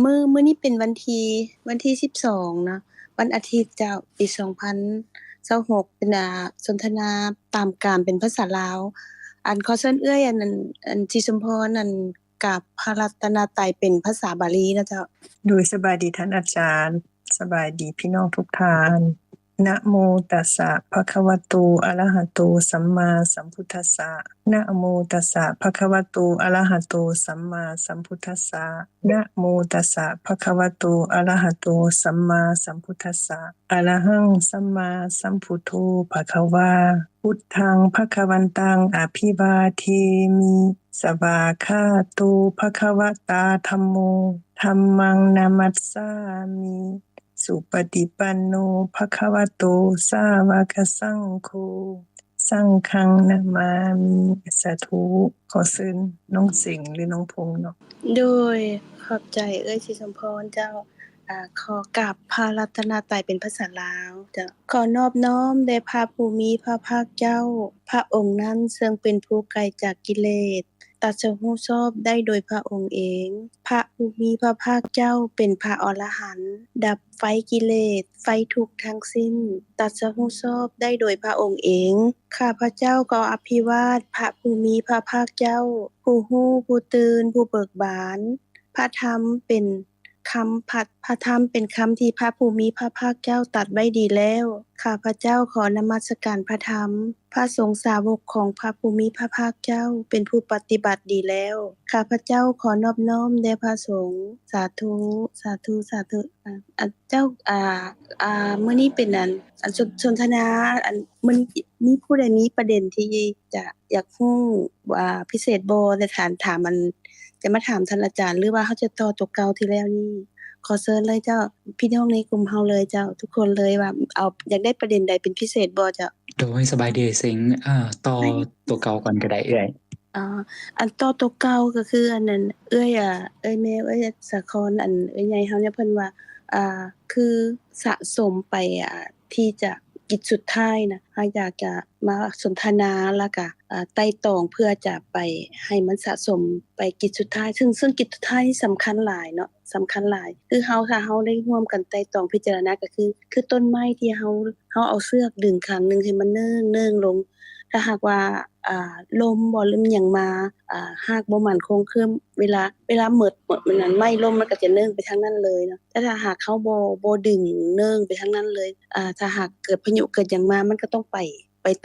มื้อนี้เป็นวันที่12เนาะวันอาทิตย์เจ้าปี2026เป็นสนทนาตามการเป็นภาษาลาวขอเชิญเอื้อยอันนั้นจิสมพรกราบพระรัตนตรัยเป็นภาษาบาลีนะเจ้าโดยสบายดีท่านอาจารย์สบายดีพี่น้องทุกท่านนะโมตัสสะภะคะวะโตอะระหะโตสัมมาสัมพุทธัสสะนะโมตัสสะภะคะวะโตอะระหะโตสัมมาสัมพุทธัสสะนะโมตัสสะภะคะวะโตอะระหะโตสัมมาสัมพุทธัสสะอะระหังสัมมาสัมพุทโธภะคะวาพุทธังภะคะวันตังอภิวาเทมิสวากขาโตภะคะวตาธัมโมธัมมังนามัสสามิสุปฏิปันโนภะคะวะโตสาวกสังโฆสังฆังนามามิสาธุขอเชิญน้องสิงห์หรือน้องพงษ์เนาะโดยขอบใจเอื้อยจิสมพรเจ้าขอกราบพระรัตนตรัยเป็นภาษาลาวเจ้าขอนอบน้อมแด่พระผู้มีพระภาคเจ้าพระองค์นั้นซึ่งเป็นผู้ไกลจากกิเลสตรัสรู้ชอบได้โดยพระองค์เองพระผู้มีพระภาคเจ้าเป็นพระอรหันต์ดับไฟกิเลสไฟทุกข์ทั้งสิ้นตรัสรู้ชอบได้โดยพระองค์เองข้าพเจ้าขออภิวาทพระผู้มีพระภาคเจ้าผู้รู้ผู้ตื่นผู้เบิกบานพระธรรมเป็นพระธรรมเป็นคำที่พระผู้มีพระภาคเจ้าตรัสไว้ดีแล้วข้าพเจ้าขอนมัสการพระธรรมพระสงฆ์สาวกของพระผู้มีพระภาคเจ้าเป็นผู้ปฏิบัติดีแล้วข้าพเจ้าขอนอบน้อมแด่พระสงฆ์สาธุสาธุสาธุเจ้ามื้อนี้เป็นสนทนามื้อนี้มีผู้ใดมีประเด็นที่จะอยากรู้ว่าพิเศษบ่ได้ถามจะมาถามท่านอาจารย์หรือว่าเฮาจะต่อตัวเก่าที่แล้วนี่ขอเชิญเลยเจ้าพี่น้องในกลุ่มเฮาเลยเจ้าทุกคนเลยว่าเอาอยากได้ประเด็นใดเป็นพิเศษบ่เจ้าโดยสบายดีสิงต่อตัวเก่าก่อนก็ได้เอื้อยต่อตัวเก่าก็คืออันนั้นเอื้อยแม่เอื้อยสะคอนเอื้อยใหญ่เฮาเนี่ยเพิ่นว่าคือสะสมไปที่จะกิจสุดท้ายนะเฮาอยากจะมาสนทนาแล้วก็ไต่ตองเพื่อจะไปให้มันสะสมไปกิจสุดท้ายซึ่งกิจสุดท้ายนี่สำคัญหลายเนาะสำคัญหลายคือเฮาถ้าเฮาได้ร่วมกันไต่ตองพิจารณาก็คือต้นไม้ที่เฮาเอาเชือกดึงข้างนึงให้มันเนิ่งๆลงถ้าหากว่าลมบ่หรือหยังมาหากบ่มั่นคงคือเวลาหมดมันนั้นไหม้ลมมันก็จะเนิ่งไปทางนั้นเลยเนาะแต่ถ้าหากเขาบ่ดึงเนิ่งไปทางนั้นเลยถ้าหากเกิดพายุเกิดหยังมามันก็ต้องไป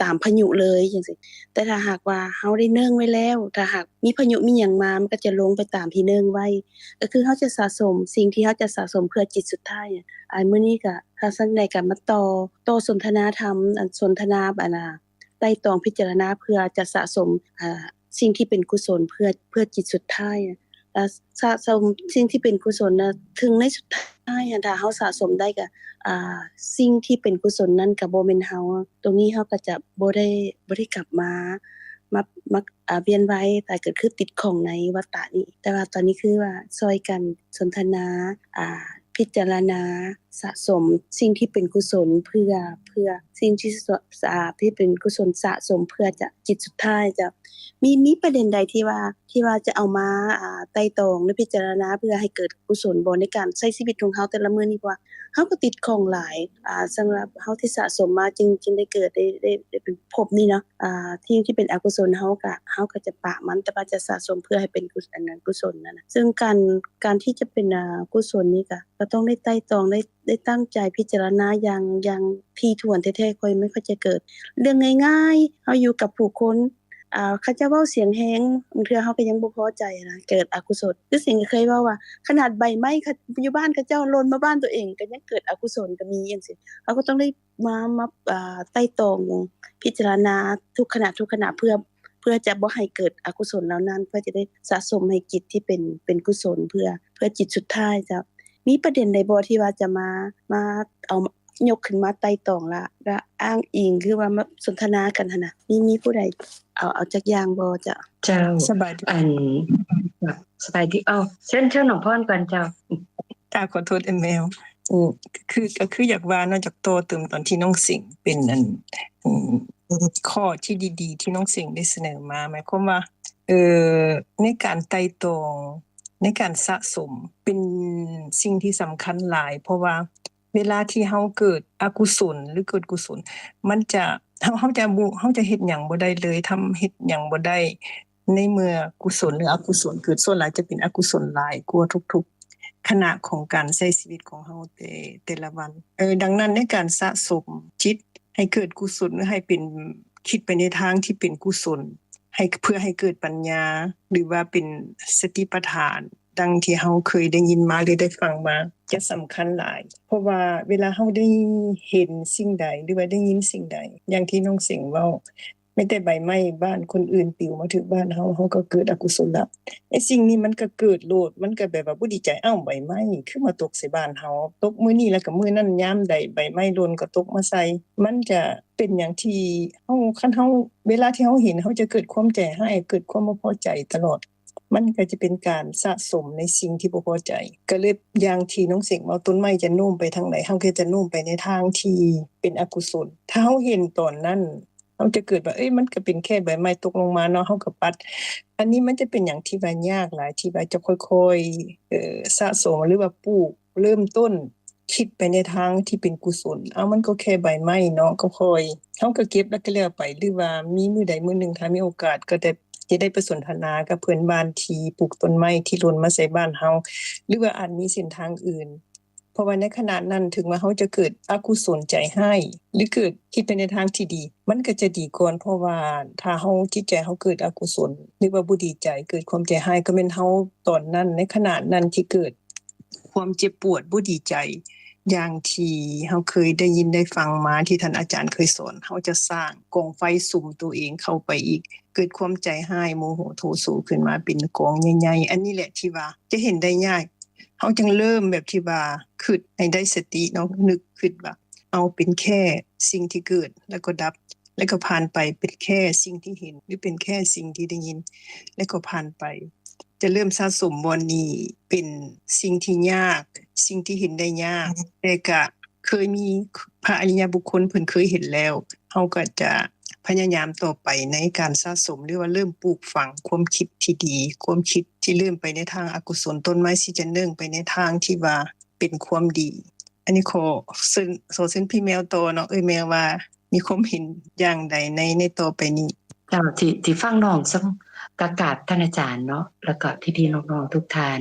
ตามพายุเลยจังซี่แต่ถ้าหากว่าเฮาได้เนิ่งไว้แล้วถ้าหากมีพายุมีหยังมามันก็จะลงไปตามที่เนิ่งไว้ก็คือเฮาจะสะสมสิ่งที่เฮาจะสะสมเพื่อจิตสุดท้ายมื้อนี้ก็ถ้าซั่นใดก็มาต่อสนทนาธรรมสนทนาไต่ตองพิจารณาเพื่อจะสะสมสิ่งที่เป็นกุศลเพื่อจิตสุดท้ายสะสมสิ่งที่เป็นกุศลนะถึงในสุดท้ายถ้าเฮาสะสมได้ก็สิ่งที่เป็นกุศลนั้นก็บ่แม่นเฮาตรงนี้เฮาก็จะบ่ได้กลับมาเวียนว่ายตายเกิดคือติดข้องในวัฏฏะนี้แต่ว่าตอนนี้คือว่าช่วยกันสนทนาพิจารณาสะสมสิ่งที่เป็นกุศลเพื่อสิ่งที่เป็นกุศลสะสมเพื่อจะจิตสุดท้ายจะมีประเด็นใดที่ว่าจะเอามาไต่ตองหรือพิจารณาเพื่อให้เกิดกุศลบ่ในการใช้ชีวิตของเฮาแต่ละมื้อนี้ว่าเฮาก็ติดข้องหลายสำหรับเฮาที่สะสมมาจึงได้เกิดได้เป็นภพนี้เนาะที่เป็นอกุศลเฮาก็จะปะมันแต่ว่าจะสะสมเพื่อให้เป็นกุศลนั้นกุศลนั่นน่ะซึ่งการที่จะเป็นกุศลนี้ก็ต้องได้ไต่ตองได้ตั้งใจพิจารณาอย่างถี่ถ้วนแท้ๆค่อยมันก็จะเกิดเรื่องง่ายๆเฮาอยู่กับผู้คนเขาเจ้าเว้าเสียงแฮงบางเทื่อเฮาก็ยังบ่พอใจนะเกิดอกุศลคือสิ่งที่เคยเว้าว่าขนาดใบไม้อยู่บ้านเขาเจ้าหล่นมาบ้านตัวเองก็ยังเกิดอกุศลก็มีจังซี่เราก็ต้องได้มาไต่ตองพิจารณาทุกขณะเพื่อจะบ่ให้เกิดอกุศลเหล่านั้นเพื่อจะได้สะสมให้จิตที่เป็นกุศลเพื่อจิตสุดท้ายจะมีประเด็นใดบ่ที่ว่าจะมาเอายกขึ้นมาไต่ตองและอ้างอิงคือว่ามาสนทนากันหั่นน่ะมีผู้ใดเอาจักอย่างบ่เจ้าเจ้าสบายดีสบายดีเชิญน้องพรก่อนเจ้าขอโทษแมวก็คืออยากว่าเนาะจากโตเติมตอนที่น้องสิงห์เป็นข้อที่ดีๆที่น้องสิงห์ได้เสนอมาหมายความว่าในการไต่ตองในการสะสมเป็น สิ่งที่สำคัญหลายเพราะว่าเวลาที่เฮาเกิดอกุศลหรือเกิดกุศลมันจะเฮาจะเฮ็ดหยังบ่ได้เลยทำเฮ็ดหยังบ่ได้ในเมื่อกุศลหรืออกุศลเกิดส่วนหลายจะเป็นอกุศลหลายกว่าทุกๆขณะของการใช้ชีวิตของเฮาแต่ละวันดังนั้นในการสะสมจิตให้เกิดกุศลหรือให้เป็นคิดไปในทางที่เป็นกุศลให้เพื่อให้เกิดปัญญาหรือว่าเป็นสติปัฏฐานดังที่เฮาเคยได้ยินมาหรือได้ฟังมาจะสำคัญหลายเพราะว่าเวลาเฮาได้เห็นสิ่งใดหรือว่าได้ยินสิ่งใดอย่างที่น้องเสียงเว้าไม่แต่ใบไม้บ้านคนอื่นปลิวมาถึงบ้านเฮาก็เกิดอกุศลละไอ้สิ่งนี้มันก็เกิดโลดมันก็แบบว่าบ่ดีใจอ้าวใบไม้คือมาตกใส่บ้านเฮาตกมื้อนี้แล้วก็มื้อนั้นยามใดใบไม้หล่นก็ตกมาใส่มันจะเป็นหยังที่เฮาคันเฮาเวลาที่เฮาเห็นเฮาจะเกิดความใจร้ายเกิดความบ่พอใจตลอดมันก็จะเป็นการสะสมในสิ่งที่บ่พอใจก็เลยอย่างที่น้องเสียงเว้าต้นไม้จะโน้มไปทางไหนเฮาก็จะโน้มไปในทางที่เป็นอกุศลถ้าเฮาเห็นตอนนั้นเฮาจะเกิดว่ามันก็เป็นแค่ใบไม้ตกลงมาเนาะเฮาก็ปัดอันนี้มันจะเป็นหยังที่ว่ายากหลายที่ว่าจะค่อยๆสะสมหรือว่าปลูกเริ่มต้นคิดไปในทางที่เป็นกุศลมันก็แค่ใบไม้เนาะก็ค่อยเฮาก็เก็บแล้วก็แล้วไปหรือว่ามีมื้อใดมื้อหนึ่งถ้ามีโอกาสก็จะได้ไปสนทนากับเพื่อนบ้านที่ปลูกต้นไม้ที่หล่นมาใส่บ้านเฮาหรือว่าอาจมีเส้นทางอื่นเพราะว่าในขณะนั้นถึงว่าเฮาจะเกิดอกุศลใจให้หรือเกิดคิดไปในทางที่ดีมันก็จะดีก่อนเพราะว่าถ้าเฮาจิตใจเฮาเกิดอกุศลหรือว่าบ่ดีใจเกิดความใจร้ายก็แม่นเฮาตอนนั้นในขณะนั้นที่เกิดความเจ็บปวดบ่ดีใจอย่างที่เฮาเคยได้ยินได้ฟังมาที่ท่านอาจารย์เคยสอนเฮาจะสร้างกองไฟสุมตัวเองเข้าไปอีกเกิดความใจร้ายโมโหโทโสขึ้นมาเป็นกองใหญ่ๆอันนี้แหละที่ว่าจะเห็นได้ยากเฮาจึงเริ่มแบบที่ว่าคิดให้ได้สติเนาะนึกคิดว่าเอาเป็นแค่สิ่งที่เกิดแล้วก็ดับแล้วก็ผ่านไปเป็นแค่สิ่งที่เห็นหรือเป็นแค่สิ่งที่ได้ยินแล้วก็ผ่านไปจะเริ่มสะสมบ่นี้เป็นสิ่งที่ยากสิ่งที่เห็นได้ยากแต่ก็เคยมีพระอริยบุคคลเพิ่นเคยเห็นแล้วเฮาก็จะพยายามต่อไปในการสะสมหรือว่าเริ่มปลูกฝังความคิดที่ดีความคิดที่เริ่มไปในทางอกุศลต้นไม้สิจะเนื่องไปในทางที่ว่าเป็นความดีอันนี้ขอซึ่งพี่แมวโตเนาะแมวว่ามีความเห็นอย่างใดในต่อไปนี้เจ้าที่ฟังน้องซังกะกราบท่านอาจารย์เนาะแล้วก็พี่ๆน้องๆทุกท่าน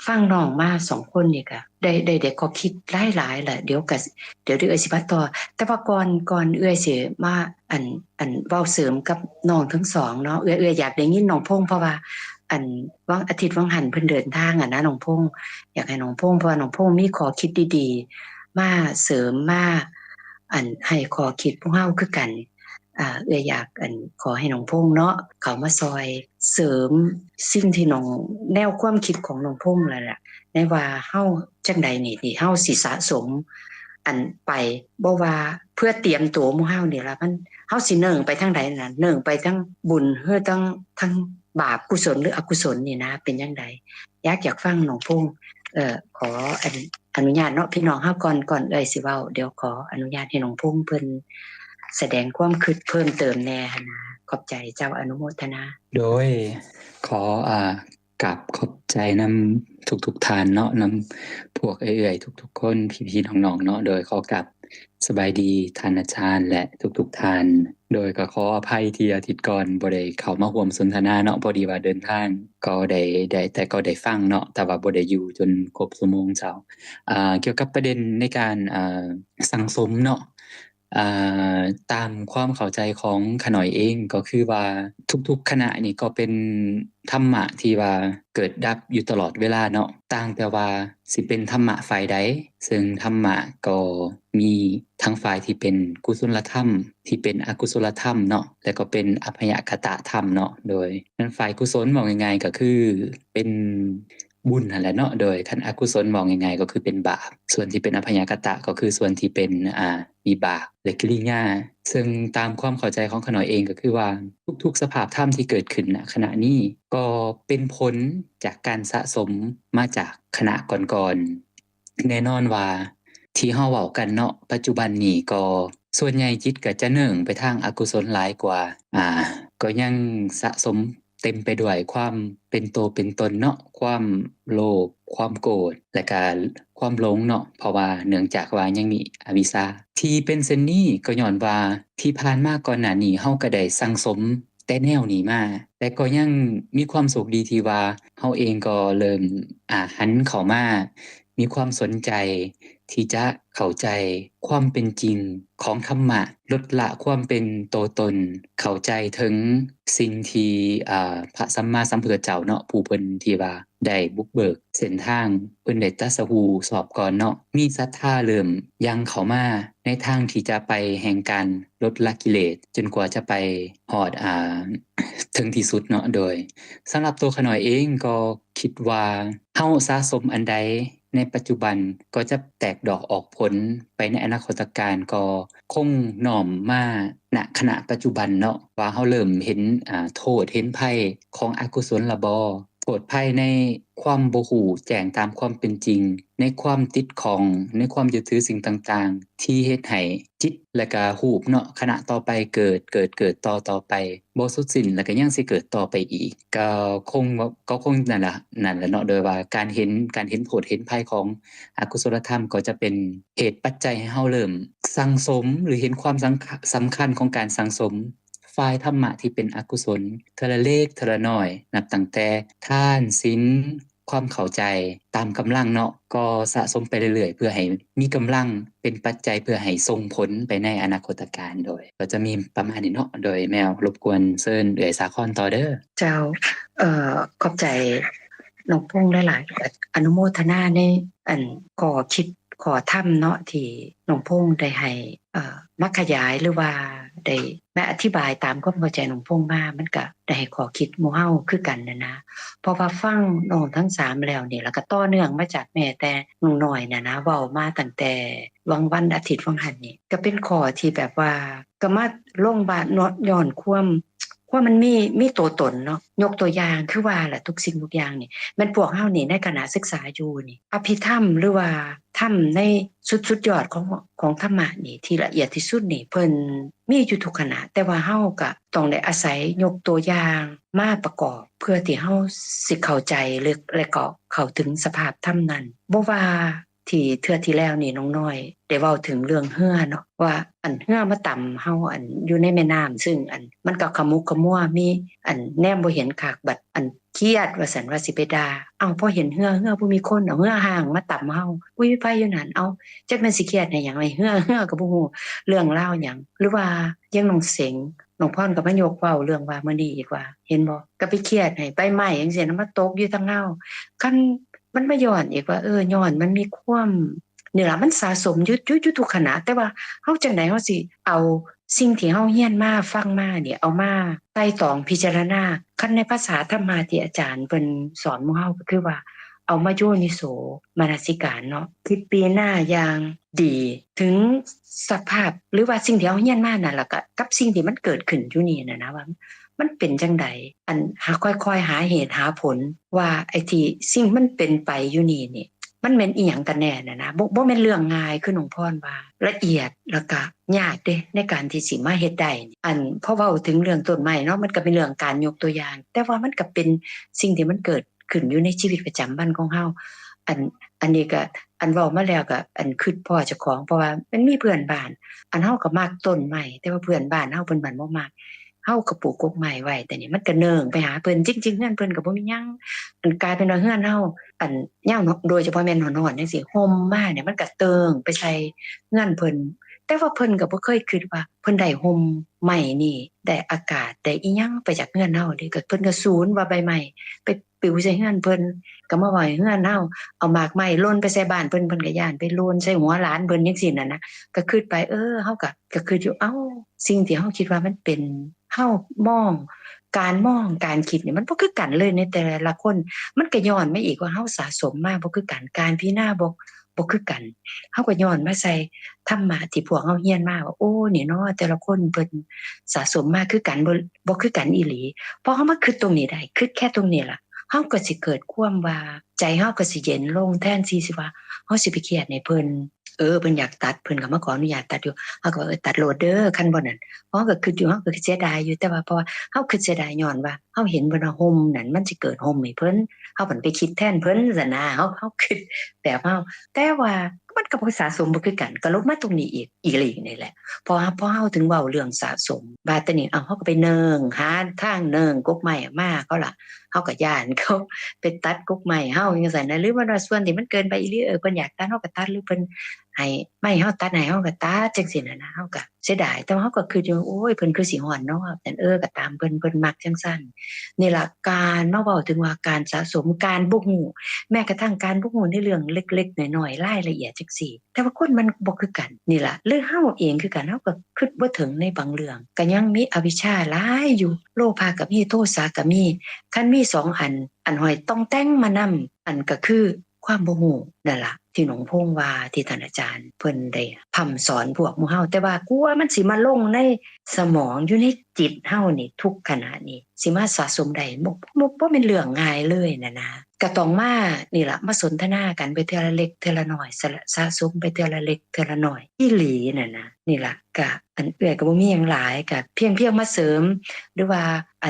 ฟังน้องมา2คนนี่ก็ได้ข้อคิดหลายๆแหละเดี๋ยวเอื้อยสิมาต่อแต่ว่าก่อนเอื้อยสิมาอันเว้าเสริมกับน้องทั้งสองเนาะเอื้อยอยากได้ยินน้องพงษ์เพราะว่าวันอาทิตย์วังหันเพิ่นเดินทางนะน้องพงษ์อยากให้น้องพงษ์เพราะว่าน้องพงษ์มีข้อคิดดีๆมาเสริมมาให้ข้อคิดพวกเฮาคือกันอยากขอให้น้องพงษ์เนาะเข้ามาซอยเสริมสิ่งที่น้องแนวความคิดของน้องพงษ์นั่นแหละในว่าเฮาจังใดนี่ที่เฮาสิสะสมไปบ่ว่าเพื่อเตรียมตัวหมู่เฮานี่ล่ะมันเฮาสิเนิ่งไปทางใดน่ะเนิ่งไปทั้งบุญหรือทั้งบาปกุศลหรืออกุศลนี่นะเป็นจังไดอยากฟังน้องพงษ์ขออนุญาตเนาะพี่น้องเฮาก่อนสิเว้าเดี๋ยวขออนุญาตให้น้องพงษ์เพิ่นแสดงความคิดเพิ่มเติมแน่หั่นนะขอบใจเจ้าอนุโมทนาโดยขอกราบขอบใจนำทุกท่านเนาะนำพวกเอื้อยๆทุกๆคนพี่ๆน้องๆเนาะโดยขอกราบสบายดีท่านอาจารย์และทุกท่านโดยก็ขออภัยที่อาทิตย์ก่อนบ่ได้เข้ามาร่วมสนทนาเนาะพอดีว่าเดินทางก็ได้แต่ก็ได้ฟังเนาะแต่ว่าบ่ได้อยู่จนครบชั่วโมงเจ้าเกี่ยวกับประเด็นในการสังสมเนาะตามความเข้าใจของขน่อยเองก็คือว่าทุกๆขณะนี่ก็เป็นธรรมะที่ว่าเกิดดับอยู่ตลอดเวลาเนาะต่างแต่ว่าสิเป็นธรรมะฝ่ายใดซึ่งธรรมะก็มีทั้งฝ่ายที่เป็นกุศลธรรมที่เป็นอกุศลธรรมเนาะแล้วก็เป็นอัพยคตธรรมเนาะโดยนั้นฝ่ายกุศลบอกง่ายๆก็คือเป็นบุญนั่นแหละเนาะโดยคันอกุศลมองยังไงก็คือเป็นบาปส่วนที่เป็นอภัยกตะก็คือส่วนที่เป็นวิบากและกิริยาซึ่งตามความเข้าใจของขน่อยเองก็คือว่าทุกๆสภาพธรรมที่เกิดขึ้นณขณะนี้ก็เป็นผลจากการสะสมมาจากขณะก่อนๆแน่นอนว่าที่เฮาเว้ากันเนาะปัจจุบันนี้ก็ส่วนใหญ่จิตก็จะเนื่องไปทางอกุศลหลายกว่าก็ยังสะสม เต็มไปด้วยความเป็นโตเป็นตนเนาะความโลภความโกรธและก็ความหลงเนาะเพราะว่าเนื่องจากว่ายังมีอวิชชาที่เป็นเช่นนี้ก็ย้อนว่าที่ผ่านมาก่อนหน้านี้เฮาก็ได้สั่งสมแต่แนวนี้มาแต่ก็ยังมีความสุขดีที่ว่าเฮาเองก็เริ่มหันเข้ามามีความสนใจที่จะเข้าใจความเป็นจริงของธรรมะลดละความเป็นตัวตนเข้าใจถึงสิ่งที่พระสัมมาสัมพุทธเจ้าเนาะผู้เพิ่นที่ว่าได้บุกเบิกเส้นทางเพิ่นได้ตรัสรู้สอบก่อนเนาะมีศรัทธาเริ่มยังเข้ามาในทางที่จะไปแห่งการลดละกิเลสจนกว่าจะไปฮอดถึงที่สุดเนาะโดยสำหรับตัวข้าน้อยเองก็คิดว่าเฮาสะสมอันใดในปัจจุบันก็จะแตกดอกออกผลไปในอนาคตการก็คงน้อมมาณขณะปัจจุบันเนาะว่าเฮาเริ่มเห็นโทษเห็นภัยของอกุศลละบ่โทษภัยในความบ่ฮู้แจ้งตามความเป็นจริงในความติดของในความยึดถือสิ่งต่างๆที่เฮ็ดให้จิตและก็รูปเนาะขณะต่อไปเกิดต่อไปบ่สุดสิ้นแล้วก็ยังสิเกิดต่อไปอีกก็คงนั่นล่ะเนาะโดยว่าการเห็นโทษเห็นภัยของอกุศลธรรมก็จะเป็นเหตุปัจจัยให้เฮาเริ่มสังสมหรือเห็นความสำคัญของการสังสมฝ่ายธรรมะที่เป็นอกุศลเทอละเล็กเทอละน้อยนับตั้งแต่ทานศีลความเข้าใจตามกำลังเนาะก็สะสมไปเรื่อยๆเพื่อให้มีกำลังเป็นปัจจัยเพื่อให้ส่งผลไปในอนาคตการโดยก็จะมีประมาณนี้เนาะโดยแมวรบกวนเชิญสาครต่อเด้อเจ้าขอบใจน้องพงษ์หลายๆอนุโมทนาในอันขอธรรมเนาะที่น้องพงษ์ได้ให้มาขยายหรือว่าได้มาอธิบายตามความเข้าใจน้องพงษ์มามันก็ได้ให้ขอคิดหมู่เฮาคือกันนะเพราะว่าฟังน้องทั้ง3แล้วนี่แล้วก็ต่อเนื่องมาจากแม่แต่น้องน้อยนะเว้ามาตั้งแต่วันอาทิตย์วังหันนี่ก็เป็นข้อที่แบบว่าก็มาลงบาดย้อนความมันมีตัวตนเนาะยกตัวอย่างคือว่าแหละทุกสิ่งทุกอย่างนี่มันพวกเฮานี่ในคณะศึกษาอยู่นี่อภิธรรมหรือว่าธรรมในสุดยอดของธรรมะนี่ที่ละเอียดที่สุดนี่เพิ่นมีอยู่ทุกคณะแต่ว่าเฮาก็ต้องได้อาศัยยกตัวอย่างมาประกอบเพื่อที่เฮาสิเข้าใจลึกและก็เข้าถึงสภาพธรรมนั้นบ่ว่าที่เทื่อที่แล้วนี่น้องน้อยได้เว้าถึงเรื่องเหือเนาะว่าอันเหือมาต่ำเฮาอันอยู่ในแม่น้ำซึ่งอันมันก็ขมุกขมัวมีอันแนมบ่เห็นขากบัดอันเครียดว่าซั่นว่าสิไปด่าพอเห็นเหือบ่มีคนเอาเหือห่างมาต่ำเฮาอุ้ยไฟอยู่นั่นจักแม่นสิเครียดให้หยังไว้เหือก็บ่ฮู้เรื่องราวหยังหรือว่ายังน้องเสงน้องพรก็มายกเว้าเรื่องว่ามื้อนี้อีกว่าเห็นบ่ก็ไปเครียดให้ใบไม้จังซี่นะมาตกอยู่ทางเฮาคันมันมาย้อนอีกว่าย้อนมันมีความนี่ล่ะมันสะสมอยู่ทุกขณะแต่ว่าเฮาจังได๋เฮาสิเอาสิ่งที่เฮาเรียนมาฟังมาเนี่ยเอามาไต่ตองพิจารณาคันในภาษาธรรมะที่อาจารย์เพิ่นสอนหมู่เฮาก็คือว่าเอามาโยนิโสมนสิการเนาะคิดปีหน้าอย่างดีถึงสภาพหรือว่าสิ่งที่เฮาเรียนมานั่นล่ะก็กับสิ่งที่มันเกิดขึ้นอยู่นี่นะว่ามันเป็นจังไดค่อยๆหาเหตุหาผลว่าไอ้ที่สิ่งมันเป็นไปอยู่นี่มันแม่นอีหยังกันแน่นะบ่แม่นเรื่องง่ายคือน้องพรว่าละเอียดแล้วก็ยากเด้ในการที่สิมาเฮ็ดได้พอเว้าถึงเรื่องต้นไม้เนาะมันก็เป็นเรื่องการยกตัวอย่างแต่ว่ามันก็เป็นสิ่งที่มันเกิดขึ้นอยู่ในชีวิตประจำวันของเฮาอันนี้ก็เว้ามาแล้วก็คิดพ่อเจ้าของเพราะว่ามันมีเพื่อนบ้านเฮาก็มักต้นไม้แต่ว่าเพื่อนบ้านเฮาเพิ่นบ่มักเฮาก็ปลูกกกไม้ไว้แต่นี่มันก็เนิ่งไปหาเพิ่นจริงๆเฮือนเพิ่นก็บ่มีหยังกลายเป็นว่าเฮือนเฮายามโดยเฉพาะแม่นร้อนๆจังซี่ห่มมาเนี่ยมันก็เติงไปใส่เฮือนเพิ่นแต่ว่าเพิ่นก็บ่เคยคิดว่าเพิ่นได้ห่มไม้นี่ได้อากาศได้อีหยังไปจากเฮือนเฮาเด้ก็เพิ่นก็สูญว่าใบไม้ไปปลิวใส่เฮือนเพิ่นก็มาไว้เฮือนเฮาเอาหมากไม้หล่นไปใส่บ้านเพิ่นก็ย้านไปโลนใส่หัวหลานเพิ่นจังซี่น่ะนะก็คิดไปเฮาก็คิดอยู่สิ่งที่เฮาคิดว่ามันเป็นเฮามองการคิดนี่มันบ่คือกันเลยในแต่ละคนมันก็ย้อนมาอีกว่าเฮาสะสมมาบ่คือกันการพิจารณาบ่คือกันเฮาก็ย้อนมาใส่ธรรมะที่พวกเฮาเรียนมาว่านี่เนาะแต่ละคนเพิ่นสะสมมาคือกันบ่คือกันอีหลีพอเฮามาคิดตรงนี้ได้คิดแค่ตรงนี้ล่ะเฮาก็สิเกิดความว่าใจเฮาก็สิเย็นลงแทนที่สิว่าเฮาสิไปเครียดให้เพิ่น เพิ่นอยากตัดเพิ่นก็มาขออนุญาตตัดอยู่เฮาก็ว่าตัดโลดเด้อคันบ่นั่นเพราะก็คิดอยู่เฮาก็เสียดายอยู่แต่ว่าเพราะว่าเฮาคิดเสียดายย้อนว่าเฮาเห็นเพิ่นว่าห่มนั่นมันสิเกิดห่มให้เพิ่นเฮาเพิ่นไปคิดแทนเพิ่นซั่นนะเฮาคิดแบบเฮาแต่ว่ามันก็บ่สะสมบ่คือกันก็ลงมาตรงนี้อีหลีนี่แหละพอเฮาถึงเว้าเรื่องสะสมบาดตะนี้เฮาก็ไปเนิ่งหาทางเนิ่งกกไม้มาเขาล่ะเฮาก็ย้านเขาไปตัดกกไม้เฮาจังซั่นนะหรือว่าส่วนที่มันเกินไปอีหลีเพิ่นอยากตัดเฮาก็ตัดหรือเพิ่นให้ไม่เฮาตัดให้เฮาก็ตัดจังซี่น่ะนะเฮาก็เสียดายแต่ว่าเฮาก็คิดอยู่โอ๊ยเพิ่นคือสิฮ้อนเนาะแต่ก็ตามเพิ่นมักจังซั่นนี่ล่ะการมาเว้าถึงว่าการสะสมการบ่ฮู้แม้กระทั่งการบ่ฮู้ในเรื่องเล็กๆน้อยๆรายละเอียดจังซี่แต่ว่าคนมันบ่คือกันนี่ล่ะหรือเฮาเองคือกันเฮาก็คิดบ่ถึงในบางเรื่องก็ยังมีอวิชชาหลายอยู่โลภะก็มีโทสะก็มีคันมี2อันห้อยต้องแต่งมานำอันก็คือความบ่ฮู้นั่นล่ะที่หลวงพงว่าที่ท่านอาจารย์เพิ่นได้พร่ำสอนพวกหมู่เฮาแต่ว่ากลัวมันสิมาลงในสมองอยู่ในจิตเฮานี่ทุกขณะนี้สิมาสะสมได้บ่แม่นเรื่องง่ายเลยนะก็ต้องมานี่ล่ะมาสนทนากันไปเทื่อละเล็กเทื่อละน้อยสะสมไปเทื่อละเล็กเทื่อละน้อยอีหลีนะนี่ล่ะก็อันเอื้อยก็บ่มีหยังหลายก็เพียงมาเสริมหรือว่าอั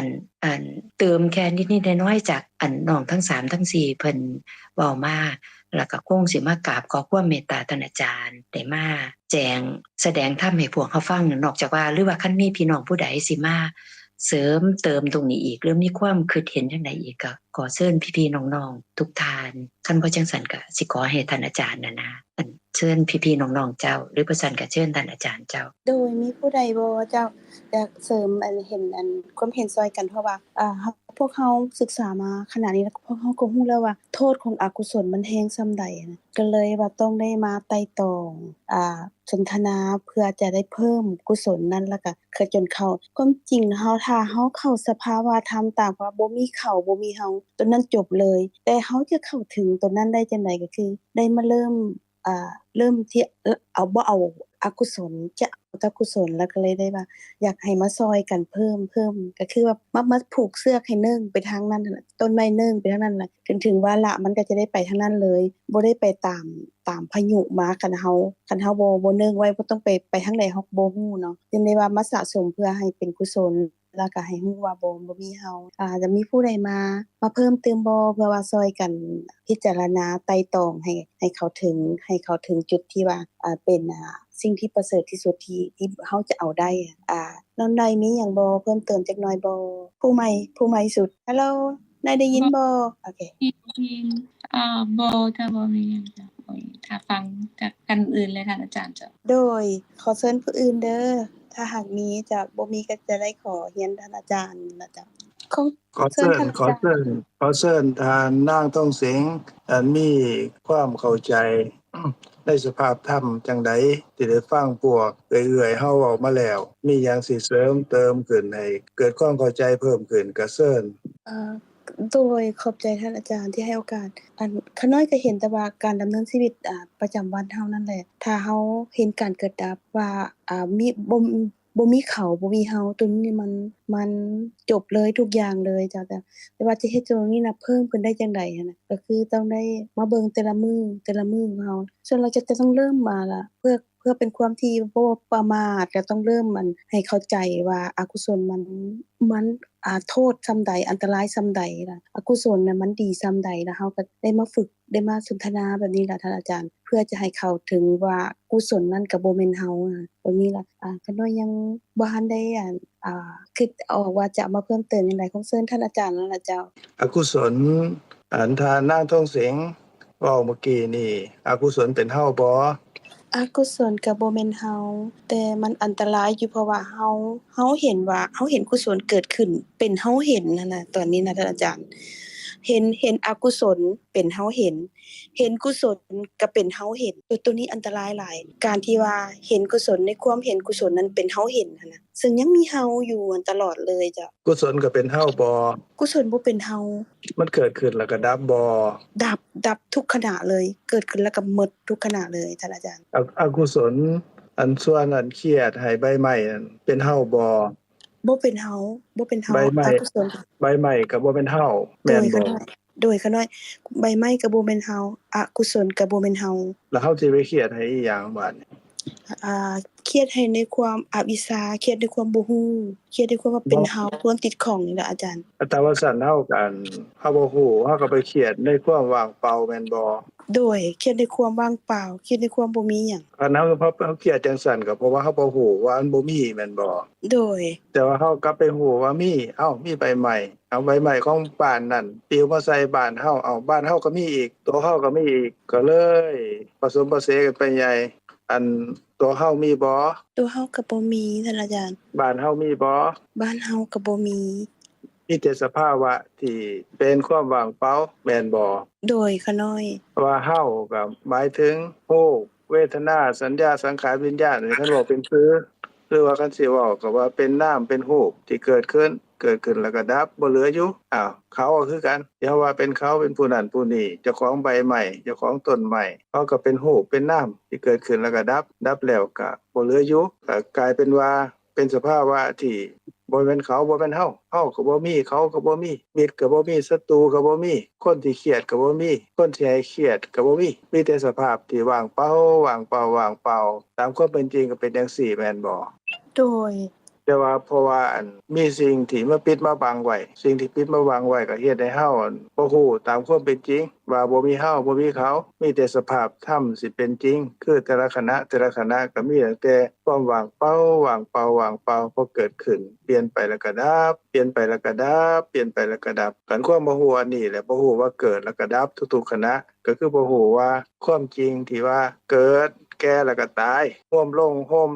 นเติมแค่นิดๆน้อยๆจากอันน้องทั้ง3ทั้ง4เพิ่นเว้ามาแล้วก็คงสิมากราบขอความเมตตาท่านอาจารย์ได้มาแจงแสดงธรรมให้พวกเฮาฟังนอกจากว่าหรือว่าคันมีพี่น้องผู้ใดสิมาเสริมเติมตรงนี้อีกหรือมีความคิดเห็นจังไดอีกก็ขอเชิญพี่ๆน้องๆทุกท่านคันบ่จังซั่นก็สิขอให้ท่านอาจารย์นะอันเชิญพี่ๆน้องๆเจ้าหรือบ่ซั่นก็เชิญท่านอาจารย์เจ้าโดยมีผู้ใดบ่เจ้าอยากเสริมเห็นความเห็นซอยกันเพราะว่าพวกเราศึกษามาขนาดนี้แล้วพวกเราก็รู้แล้วว่าโทษของอกุศลมันแรงส่ำใดนะก็เลยว่าต้องได้มาไต่ตองสนทนาเพื่อจะได้เพิ่มกุศลนั้นแล้วก็คือจนเข้าความจริงถ้าเฮาเข้าสภาวะธรรมตามว่าบ่มีเขาบ่มีเฮาตัวนั้นจบเลยแต่เฮาจะเข้าถึงตัวนั้นได้จังไดก็คือได้มาเริ่มที่บ่เอาอกุศลจะเอาแต่กุศลแล้วก็เลยได้ว่าอยากให้มาซอยกันเพิ่มก็คือว่ามาผูกเสือกให้เนิ่งไปทางนั้นน่ะต้นไม้เนิ่งไปทางนั้นน่ะถึงวาระมันก็จะได้ไปทางนั้นเลยบ่ได้ไปตามพายุมาคันเฮาบ่เนิ่งไว้บ่ต้องไปทางใดเฮาบ่ฮู้เนาะจึงได้ว่ามาสะสมเพื่อให้เป็นกุศลแล้วก็ให้ฮู้ว่าบ่มีเฮาจะมีผู้ใดมาเพิ่มเติมบ่เพื่อว่าซอยกันพิจารณาไตร่ตรองให้เข้าถึงจุดที่ว่าเป็นสิ่งที่ประเสริฐที่สุดที่เฮาจะเอาได้น้องนายมีหยังบ่เพิ่มเติมจักหน่อยบ่ผู้ใหม่สุดฮัลโหลนายได้ยินบ่โอเคบ่ถ้าบ่มีหยังจ้ะถ้าฟังจากกันอื่นเลยค่ะอาจารย์จ้ะโดยขอเชิญผู้อื่นเด้อถ้าหากมีจะบ่มีก็จะได้ขอเรียนท่านอาจารย์นะจ๊ะขอเชิญทานนางต้องเสงมีความเข้าใจในสภาพธรรมจังไดที่ได้ฟังพวกเอื่อยๆเฮาเว้ามาแล้วมีหยังสิเสริมเติมขึ้นให้เกิดความเข้าใจเพิ่มขึ้นก็เชิญโดยขอบใจท่านอาจารย์ที่ให้โอกาสข้าน้อยก็เห็นแต่ว่าการดำเนินชีวิตประจำวันเฮานั่นแหละถ้าเฮาเห็นการเกิดดับว่ามีบ่มีเขาบ่มีเฮาตรงนี้มันจบเลยทุกอย่างเลยจ้ะแต่ว่าจะเฮ็ดตรงนี้น่ะเพิ่มขึ้นได้จังได๋น่ะก็คือต้องได้มาเบิ่งแต่ละมื้อของเฮาส่วนเราจะต้องเริ่มมาล่ะเพื่อเป็นความที่บ่ประมาทก็ต้องเริ่มให้เข้าใจว่าอกุศลมันโทษส่ำใดอันตรายส่ำใดล่ะอกุศลน่ะมันดีส่ำใดแล้วเฮาก็ได้มาฝึกได้มาสนทนาแบบนี้ล่ะท่านอาจารย์เพื่อจะให้เข้าถึงว่ากุศลนั้นก็บ่แม่นเฮาตรงนี้ล่ะก็น้อยยังบ่ทันได้คิดออกว่าจะมาเพิ่มเติมจังได๋คงเชิญท่านอาจารย์นั่นล่ะเจ้าอกุศลทานนางต้องเสงเว้าเมื่อกี้นี่อกุศลเป็นเฮาบ่อกุศลก็บ่แม่นเฮาแต่มันอันตรายอยู่เพราะว่าเฮาเห็นกุศลเกิดขึ้นเป็นเฮาเห็นนั่นน่ะตอนนี้นะท่านอาจารย์เห็นอกุศลเป็นเฮาเห็นกุศลก็เป็นเฮาเห็นตัวนี้อันตรายหลายการที่ว่าเห็นกุศลในความเห็นกุศลนั้นเป็นเฮาเห็นนั่นน่ะซึ่งยังมีเฮาอยู่ตลอดเลยจ้ะกุศลก็เป็นเฮาบ่กุศลบ่เป็นเฮามันเกิดขึ้นแล้วก็ดับบ่ดับทุกขณะเลยเกิดขึ้นแล้วก็หมดทุกขณะเลยท่านอาจารย์อกุศลส่วนเครียดให้ใบไม้นั่นเป็นเฮาบ่เป็นเฮาอกุศลใบไม้ก็บ่เป็นเฮาแม่นบ่ โดยขาน้อยใบไม้ก็บ่แม่นเฮาอกุศลก็บ่แม่นเฮา แล้วเฮาสิไปเครียดให้อีหยังบาดนี้ เครียดให้ในความอวิชชาเครียดในความบ่ฮู้เครียดในความว่าเป็นเฮาความติดข้องนี่ล่ะอาจารย์ แต่ว่าซั่นเฮากันเฮาบ่ฮู้เฮาก็ไปเครียดในความว่างเปล่าแม่นบ่ โดยเครียดในความว่างเปล่าเครียดในความบ่มีหยัง คันเฮาเครียดจังซั่นก็เพราะว่าเฮาบ่ฮู้ว่าอันบ่มีแม่นบ่ โดย แต่ว่าเฮากลับไปฮู้ว่ามีมีใบใหม่เอาใบใหม่ของบ้านนั่นปลิวมาใส่บ้านเฮาบ้านเฮาก็มีอีกตัวเฮาก็มีอีกก็เลยผสมผสานกันไปใหญ่อันตัวเฮามีบ่ ตัวเฮาก็บ่มีท่านอาจารย์ บ้านเฮามีบ่ บ้านเฮาก็บ่มี มีแต่สภาวะที่เป็นความว่างเปล่าแม่นบ่ โดยขาน้อย ว่าเฮาก็หมายถึงรูปเวทนาสัญญาสังขารวิญญาณนี่คันว่าเป็นคือหรือว่าคันสิเว้าก็ว่าเป็นนามเป็นรูปที่เกิดขึ้นแล้วก็ดับบ่เหลืออยู่เขาก็คือกันอย่าว่าเป็นเขาเป็นผู้นั้นผู้นี้เจ้าของใบใหม่เจ้าของต้นใหม่เขาก็เป็นรูปเป็นนามที่เกิดขึ้นแล้วก็ดับแล้วก็บ่เหลืออยู่ก็กลายเป็นว่าเป็นสภาวะที่บ่แม่นเขาบ่แม่นเฮาก็บ่มีเขาก็บ่มีมิตรก็บ่มีศัตรูก็บ่มีคนที่เครียดก็บ่มีคนที่ให้เครียดก็บ่มีแต่สภาพที่ว่างเปล่าตามความเป็นจริงก็เป็นจังซี่แม่นบ่ โดย แต่ว่าเพราะว่ามีสิ่งที่มาปิดมาบังไว้สิ่งที่ปิดมาบังไว้ก็เฮ็ดให้เฮาบ่ฮู้ตามความเป็นจริงว่าบ่มีเฮาบ่มีเขามีแต่สภาพธรรมสิเป็นจริงคือแต่ละขณะก็มีตั้งแต่ความว่างเปล่าพอเกิดขึ้นเปลี่ยนไปแล้วก็ดับเปลี่ยนไปแล้วก็ดับเปลี่ยนไปแล้วก็ดับกันความบ่ฮู้อันนี้แหละบ่ฮู้ว่าเกิดแล้วก็ดับทุกๆขณะก็คือบ่ฮู้ว่าความจริงที่ว่าเกิดแก่แล้วก็ตายโฮม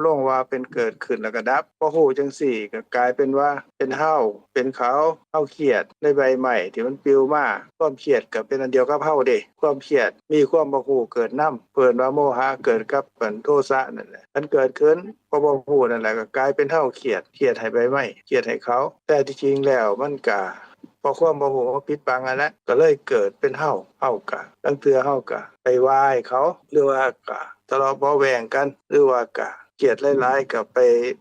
ลงว่าเป็นเกิดขึ้นแล้วก็ดับพอฮู้จังซี่ก็กลายเป็นว่าเป็นเฮาเป็นเขาเฮาเครียดในใบไม้ที่มันปลิวมาความเครียดก็เป็นอันเดียวกับเฮาเด้ความเครียดมีความบ่ฮู้เกิดนำเพิ่นว่าโมหะเกิดกับโทสะนั่นแหละมันเกิดขึ้นพอบ่ฮู้นั่นแหละก็กลายเป็นเฮาเครียดให้ใบไม้เครียดให้เขาแต่ที่จริงแล้วมันก็พอความบ่ฮู้ปิดบังอันนั้นก็เลยเกิดเป็นเฮาก็ตั้งเทื่อเฮาก็ไปไหว้เขาหรือว่าก็ทะเลาะเบาะแว้งกันหรือว่าก็เครียดหลายๆก็ไป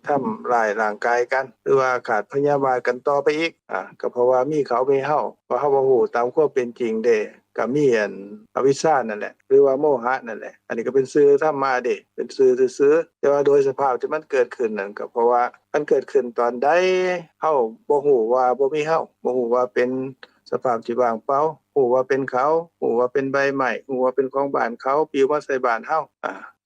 ทำร้ายร่างกายกันหรือว่าขาดพยาบาทกันต่อไปอีกก็เพราะว่ามีเขามีเฮาเพราะเฮาบ่ฮู้ตามความเป็นจริงเด้ก็มีอวิชชานั่นแหละหรือว่าโมหะนั่นแหละอันนี้ก็เป็นชื่อธรรมะเด้เป็นชื่อซื่อๆแต่ว่าโดยสภาพที่มันเกิดขึ้นนั่นก็เพราะว่ามันเกิดขึ้นตอนใดเฮาบ่ฮู้ว่าบ่มีเฮาบ่ฮู้ว่าเป็นสภาพที่ว่างเปล่าฮู้ว่าเป็นเขาฮู้ว่าเป็นใบไม้ฮู้ว่าเป็นของบ้านเขาปลิวมาใส่บ้านเฮา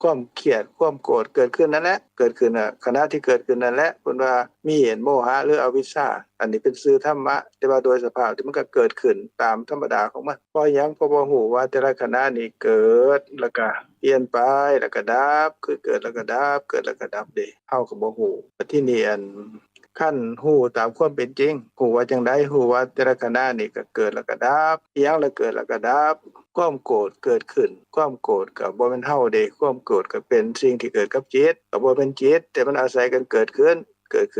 ความเครียดความโกรธเกิดขึ้นนั่นแหละเกิดขึ้นขณะที่เกิดขึ้นนั่นแหละเพิ่นว่ามีเหตุโมหะหรืออวิชชาอันนี้เป็นชื่อธรรมะแต่ว่าโดยสภาพที่มันก็เกิดขึ้นตามธรรมดาของมันเพราะหยังเพราะบ่ฮู้ว่าแต่ละขณะนี้เกิดแล้วก็เปลี่ยนไปแล้วก็ดับคือเกิดแล้วก็ดับเกิดแล้วก็ดับเด้เฮาก็บ่ฮู้ที่นี่ขั้นฮู้ตามความเป็นจริงฮู้ว่าจังได๋ฮู้ว่าแต่ละขณะนี้ก็เกิดแล้วก็ดับอีหยังแล้วเกิดแล้วก็ดับความโกรธเกิดขึ้นความโกรธก็บ่แม่นเฮาเด้ความโกรธก็เป็นสิ่งที่เกิดกับจิตก็บ่เป็นจิตแต่มันอาศัยกันเกิดขึ้น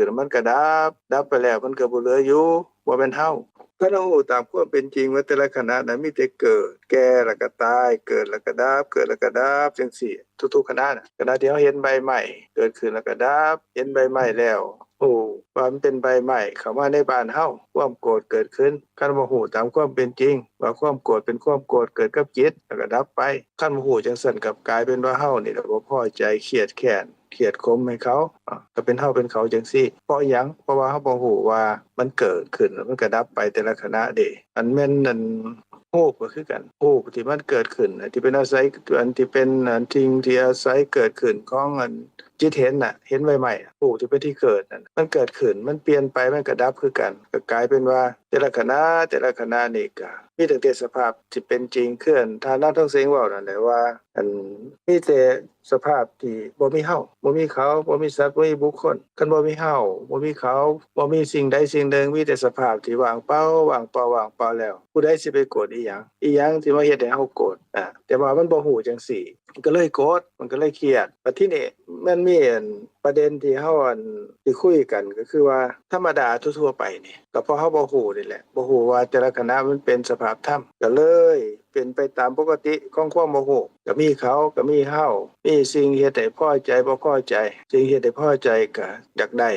แล้วมันก็ดับไปแล้วมันก็บ่เหลืออยู่บ่แม่นเฮาถ้าเราฮู้ตามความเป็นจริงว่าแต่ละขณะนั้นมีแต่เกิดแก่แล้วก็ตายเกิดแล้วก็ดับเกิดแล้วก็ดับจังซี่ทุกๆขณะน่ะขณะที่เฮาเห็นใบไม้เกิดขึ้นแล้วก็ดับเห็นใบไม้แล้วว่ามันเป็นใบไม้เข้ามาในบ้านเฮาความโกรธเกิดขึ้นคันบ่ฮู้ตามความเป็นจริงว่าความโกรธเป็นความโกรธเกิดกับจิตแล้วก็ดับไปคันบ่ฮู้จังซั่นก็กลายเป็นว่าเฮานี่ล่ะบ่พอใจเครียดแค้นเขียดคมให้เขาก็เป็นเฮาเป็นเขาจังซี่เพราะหยังเพราะว่าเฮาบ่ฮู้ว่ามันเกิดขึ้นแล้วมันก็ดับไปแต่ละขณะเด้อันแม่นนั่นรูปก็คือกันรูปที่มันเกิดขึ้นที่เป็นอาศัยอันที่เป็นสิ่งที่อาศัยเกิดขึ้นของจิตเห็นน่ะเห็นใหม่ๆรูปที่เป็นที่เกิดนั่นมันเกิดขึ้นมันเปลี่ยนไปมันก็ดับคือกันก็กลายเป็นว่าแต่ละขณะนี่ก็มีตั้งแต่สภาพที่เป็นจริงคือท่านทั้งเสียงเว้านั่นแหละว่ามีแต่สภาพที่บ่มีเฮาบ่มีเขาบ่มีสัตว์บ่มีบุคคลคันบ่มีเฮาบ่มีเขาบ่มีสิ่งใดสิ่งหนึ่งมีแต่สภาพที่ว่างเปล่าแล้วผู้ใดสิไปโกรธอีหยังที่มาเฮ็ดให้เฮาโกรธแต่ว่ามันบ่ฮู้จังซี่มันก็เลยโกรธมันก็เลยเครียดบัดทีนี้มันมีประเด็นที่เฮาที่คุยกันก็คือว่าธรรมดาทั่วๆไปนี่ก็เพราะเฮาบ่ฮู้นี่แหละบ่ฮู้ว่าแต่ละขณะมันเป็นสภาพธรรมก็เลยเป็นไปตามปกติของความบ่ฮู้ก็มีเขาก็มีเฮามีสิ่งเฮ็ดให้พอใจบ่พอใจสิ่งเฮ็ดให้พอใจก็อยากได้